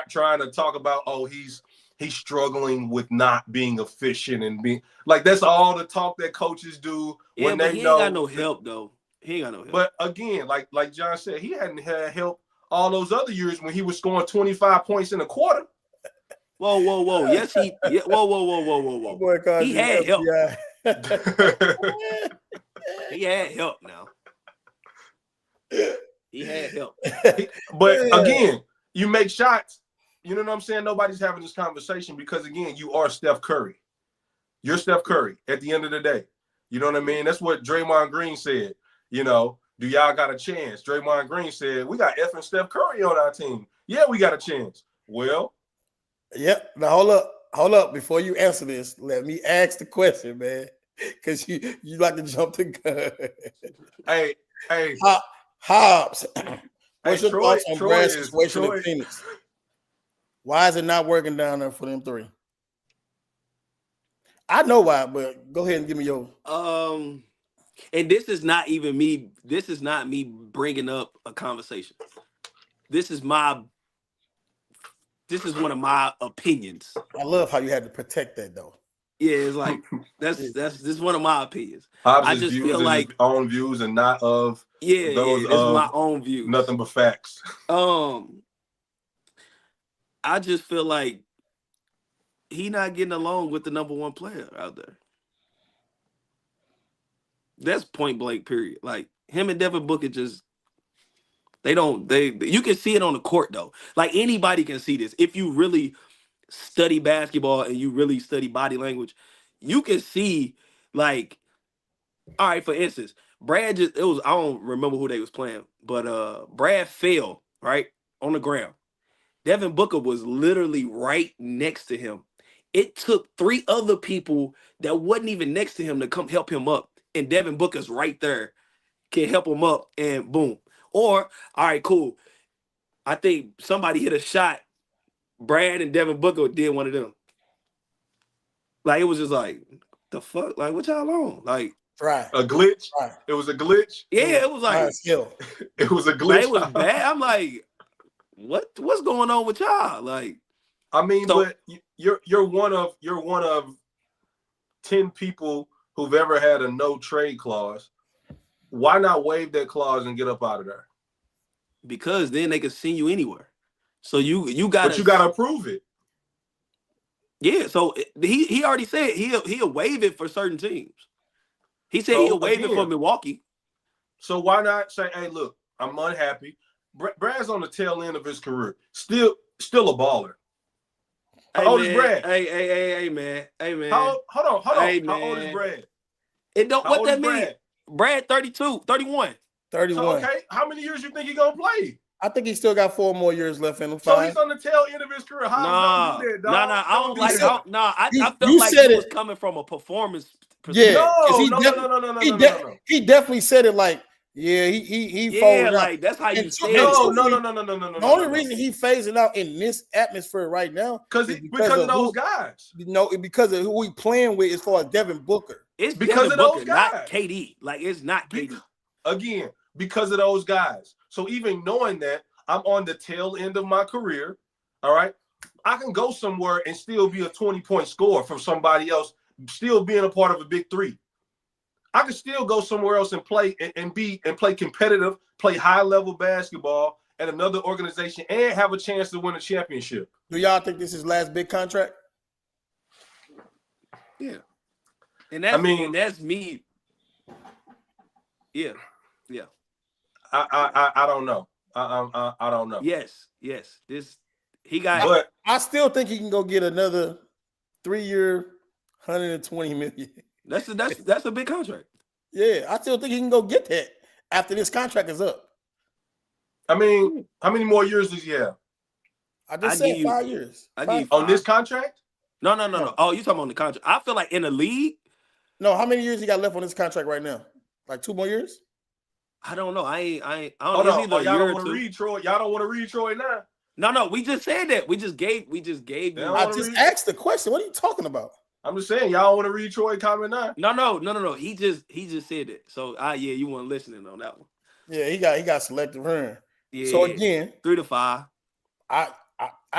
trying to talk about, he's struggling with not being efficient and being like, that's all the talk that coaches do. Yeah, but he ain't got no help though. He ain't got no help. But again, like John said, he hadn't had help all those other years when he was scoring 25 points in a quarter. Whoa. Yes, whoa. He had help. He had help now. He had help. But again, you make shots. You know what I'm saying? Nobody's having this conversation because, again, you are Steph Curry. You're Steph Curry at the end of the day. You know what I mean? That's what Draymond Green said. You know, do y'all got a chance? Draymond Green said, we got effing Steph Curry on our team. Yeah, we got a chance. Well. Yep. Now, hold up. Before you answer this, let me ask the question, man. Because you like to jump the gun. Hey. Hobbs. What's your Troy, thoughts on Troy Brad's is- situation Troy- in Phoenix? Why is it not working down there for them three? I know why, but go ahead and give me your. And this is not even me. This is not me bringing up a conversation. This is one of my opinions. I love how you had to protect that though. Yeah, it's like this is one of my opinions. Hobbs' I just views feel is like his own views and not of those this is my own views. nothing but facts. I just feel like he not getting along with the number one player out there. That's point blank, period. Like him and Devin Booker just you can see it on the court though. Like anybody can see this. If you really study basketball and you really study body language, you can see like, all right, for instance, I don't remember who they was playing, but Brad fell right on the ground. Devin Booker was literally right next to him. It took 3 other people that wasn't even next to him to come help him up. And Devin Booker's right there, can help him up, and boom. Or, all right, cool. I think somebody hit a shot. Brad and Devin Booker did one of them. Like, it was just like, the fuck? Like, what y'all on? Like, Right. A glitch. Right. It was a glitch. Yeah, it was like, It was a glitch. like, it was bad. I'm like, what's going on with y'all? Like, I mean, So- but you're one of 10 people who've ever had a no trade clause. Why not waive that clause and get up out of there? Because then they can send you anywhere. So you gotta, But you gotta approve it. yeah. So he already said he'll waive it for certain teams. He said So, he'll waive it for again, Milwaukee. So why not say, hey, look, I'm unhappy. Brad's on the tail end of his career. Still a baller. How old is Brad? Hey, man. Hold on. Hey, How old is man. Brad? It don't How what old that is mean? Brad? Brad 32, 31. 31. So, okay, how many years you think he's gonna play? I think he still got 4 more years left in him. So 5. he's on the tail end of his career. Don't do that, dog. Nah. I don't do like that. how. Nah, I felt you like said he was it. coming from a performance Yeah, perspective. 'cause No. he definitely said it like, yeah, he Yeah, folded out. like that's how you And said no, it. The only reason he phasing out in this atmosphere right now because is of those guys. Because of who we playing with as far as Devin Booker. It's because Devin of those Booker, guys. not KD. Like it's not KD. Again, because of those guys. So even knowing that I'm on the tail end of my career, all right, I can go somewhere and still be a 20-point scorer from somebody else, still being a part of a big three. I can still go somewhere else and play and play competitive, play high-level basketball at another organization and have a chance to win a championship. Do y'all think this is his last big contract? Yeah. And that's me. Yeah. I don't know. I don't know. Yes. This he got. But I still think he can go get another 3-year, $120 million. That's a big contract. Yeah, I still think he can go get that after this contract is up. I mean, how many more years does he have? I just said 5 years. On this contract? No. Oh, you talking about the contract? I feel like in the league. No, how many years he got left on this contract right now? Like 2 more years? I don't know. I don't Hold know. on. It's either Y'all a year don't or want to two. read Troy. Y'all don't want to read Troy now. No. We just said that. We just gave you. I just asked the question. What are you talking about? I'm just saying, y'all want to read Troy comment now? No. He just said it. So yeah, you weren't listening on that one. Yeah, he got selective run. Yeah. So again, 3 to 5. I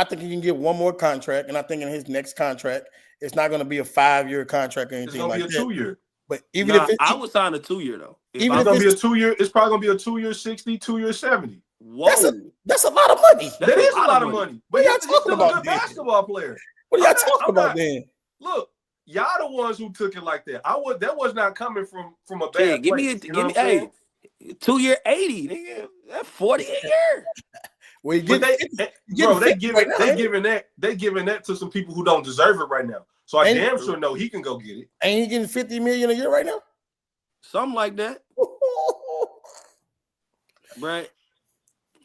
think he can get one more contract, and I think in his next contract, it's not going to be a 5-year contract or anything like that. It's going to be a 2-year. But even if I would sign a 2-year though. Even it's if going to be a 2-year. It's probably going to be a 2-year 60, 2-year 70. Whoa, that's a lot of money. That is a lot of money. But y'all he's talking still about a good then? basketball player. What are y'all talking about then? Look, y'all the ones who took it like that. That was not coming from a bad Yeah, give place. me hey, 2-year 80, nigga. That's 40 a year. Well, they giving that to some people who don't deserve it right now. So I damn sure know he can go get it. Ain't he getting $50 million a year right now? Something like that. Brad,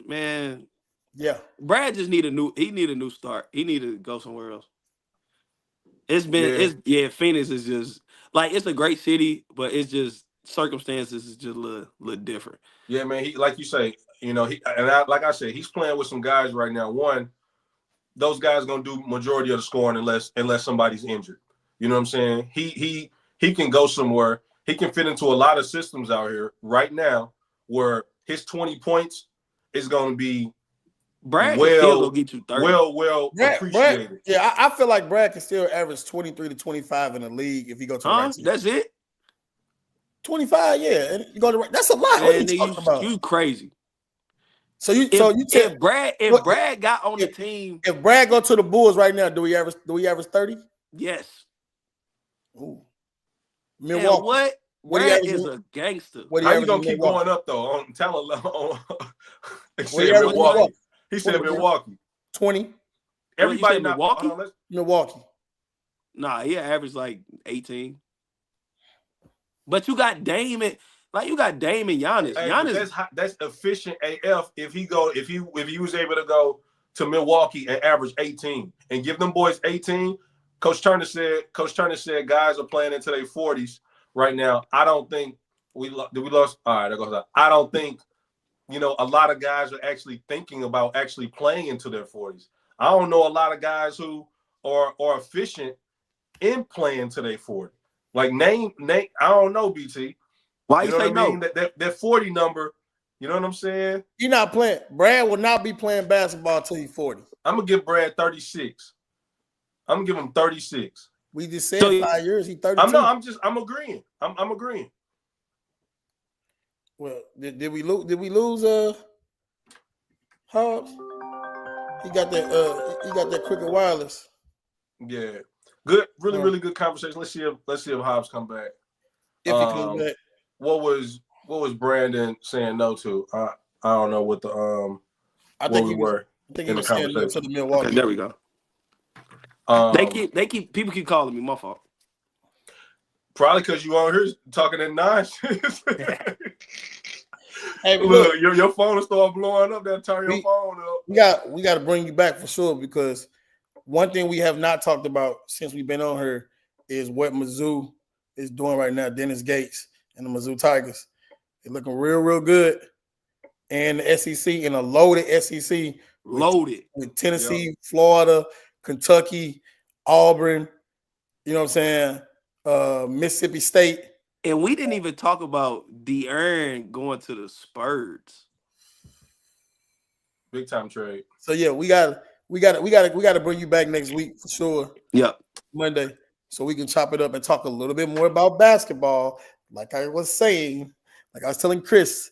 man. Yeah. Brad just need a new start. He need to go somewhere else. Phoenix is just like it's a great city, but it's just circumstances is just a little different. Yeah, man. He like you say, like I said, he's playing with some guys right now. One, those guys gonna do majority of the scoring unless somebody's injured. You know what I'm saying? He can go somewhere. He can fit into a lot of systems out here right now where his 20 points is going to be Brad can still go get you 30. Appreciated. Yeah, I feel like Brad can still average 23 to 25 in the league if he go to the right team. That's it? 25, yeah. And you go to that's a lot. Man, what are you talking about? You crazy. If Brad got on the team. If Brad go to the Bulls right now, do we average 30? Yes. Ooh. Milwaukee. Brad is a gangster. How you gonna keep going up though on talent level? Milwaukee. He said Milwaukee. 20. Everybody Milwaukee. Milwaukee. Nah, he averaged like 18. But you got Dame and Giannis. Hey, Giannis, that's efficient AF. If he was able to go to Milwaukee and average 18 and give them boys 18. Coach Turner said guys are playing into their 40s right now. I don't think we lost. All right, that goes out. I don't think a lot of guys are actually thinking about actually playing into their 40s. I don't know a lot of guys who are efficient in playing to their 40. Like name. I don't know, BT. Why you say no? That 40 number. You know what I'm saying? You're not playing. Brad will not be playing basketball until he's 40. I'm gonna give Brad 36. I'm gonna give him 36. We just said So 5 years. He 32. I'm agreeing. I'm agreeing. Well, did we lose? Did we lose? Hobbs? He got that. He got that Cricket Wireless. Yeah, good. Really good conversation. Let's see if Hobbs come back. If he comes back. What was Brandon saying no to? I don't know what the I think we were he in the was saying no to conversation. the Milwaukee. Okay, there we go. People keep calling me. My fault. Probably because you on here talking at nonsense. Hey, look, your phone will start blowing up. They'll turn your phone up. We got to bring you back for sure, because one thing we have not talked about since we've been on here is what Mizzou is doing right now. Dennis Gates and the Mizzou Tigers. They're looking real good. And the SEC, in a loaded SEC. With Tennessee, Florida, Kentucky, Auburn, you know what I'm saying? Mississippi State. And we didn't even talk about De'Aaron going to the Spurs. Big time trade. So yeah, we got to bring you back next week for sure. Yep. Monday, so we can chop it up and talk a little bit more about basketball. Like I was saying, like I was telling Chris,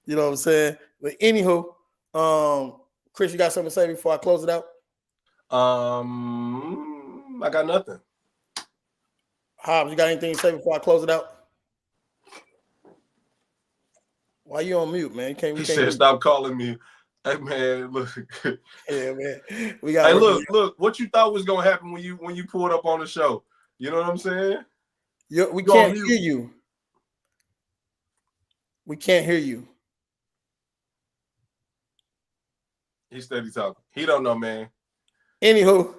you know what I'm saying? But anywho, Chris, you got something to say before I close it out? I got nothing. Hobbs, you got anything to say before I close it out? Why you on mute, man? He said, "Stop calling me." Hey man, look. Yeah, man. We got. Hey, look. What you thought was gonna happen when you pulled up on the show? You know what I'm saying? We can't hear you. We can't hear you. He's steady talking. He don't know, man. Anywho,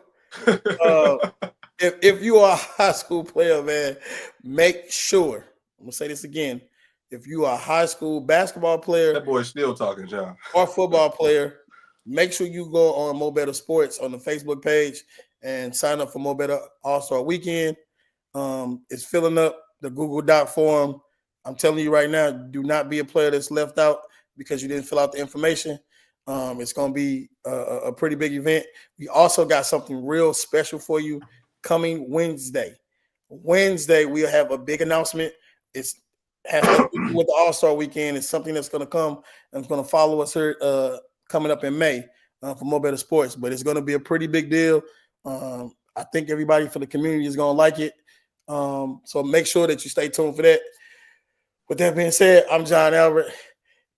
if you are a high school player, man, make sure. I'm gonna say this again. If you are a high school basketball player, that boy's still talking, John, or football player, make sure you go on Mo Better Sports on the Facebook page and sign up for Mo Better All-Star Weekend. It's filling up the Google Doc form. I'm telling you right now, do not be a player that's left out because you didn't fill out the information. It's going to be a pretty big event. We also got something real special for you coming Wednesday. Wednesday, we'll have a big announcement. It's has nothing to do with the All-Star Weekend. It's something that's going to come and it's going to follow us here coming up in May for Mo Better Sports. But it's going to be a pretty big deal. I think everybody for the community is going to like it. So make sure that you stay tuned for that. With that being said, I'm John Albert.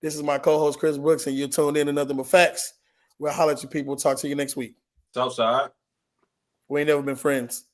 This is my co-host, Chris Brooks, and you're tuned in to Nothing But Facts. We'll holler at you people. Talk to you next week. Southside. We ain't never been friends.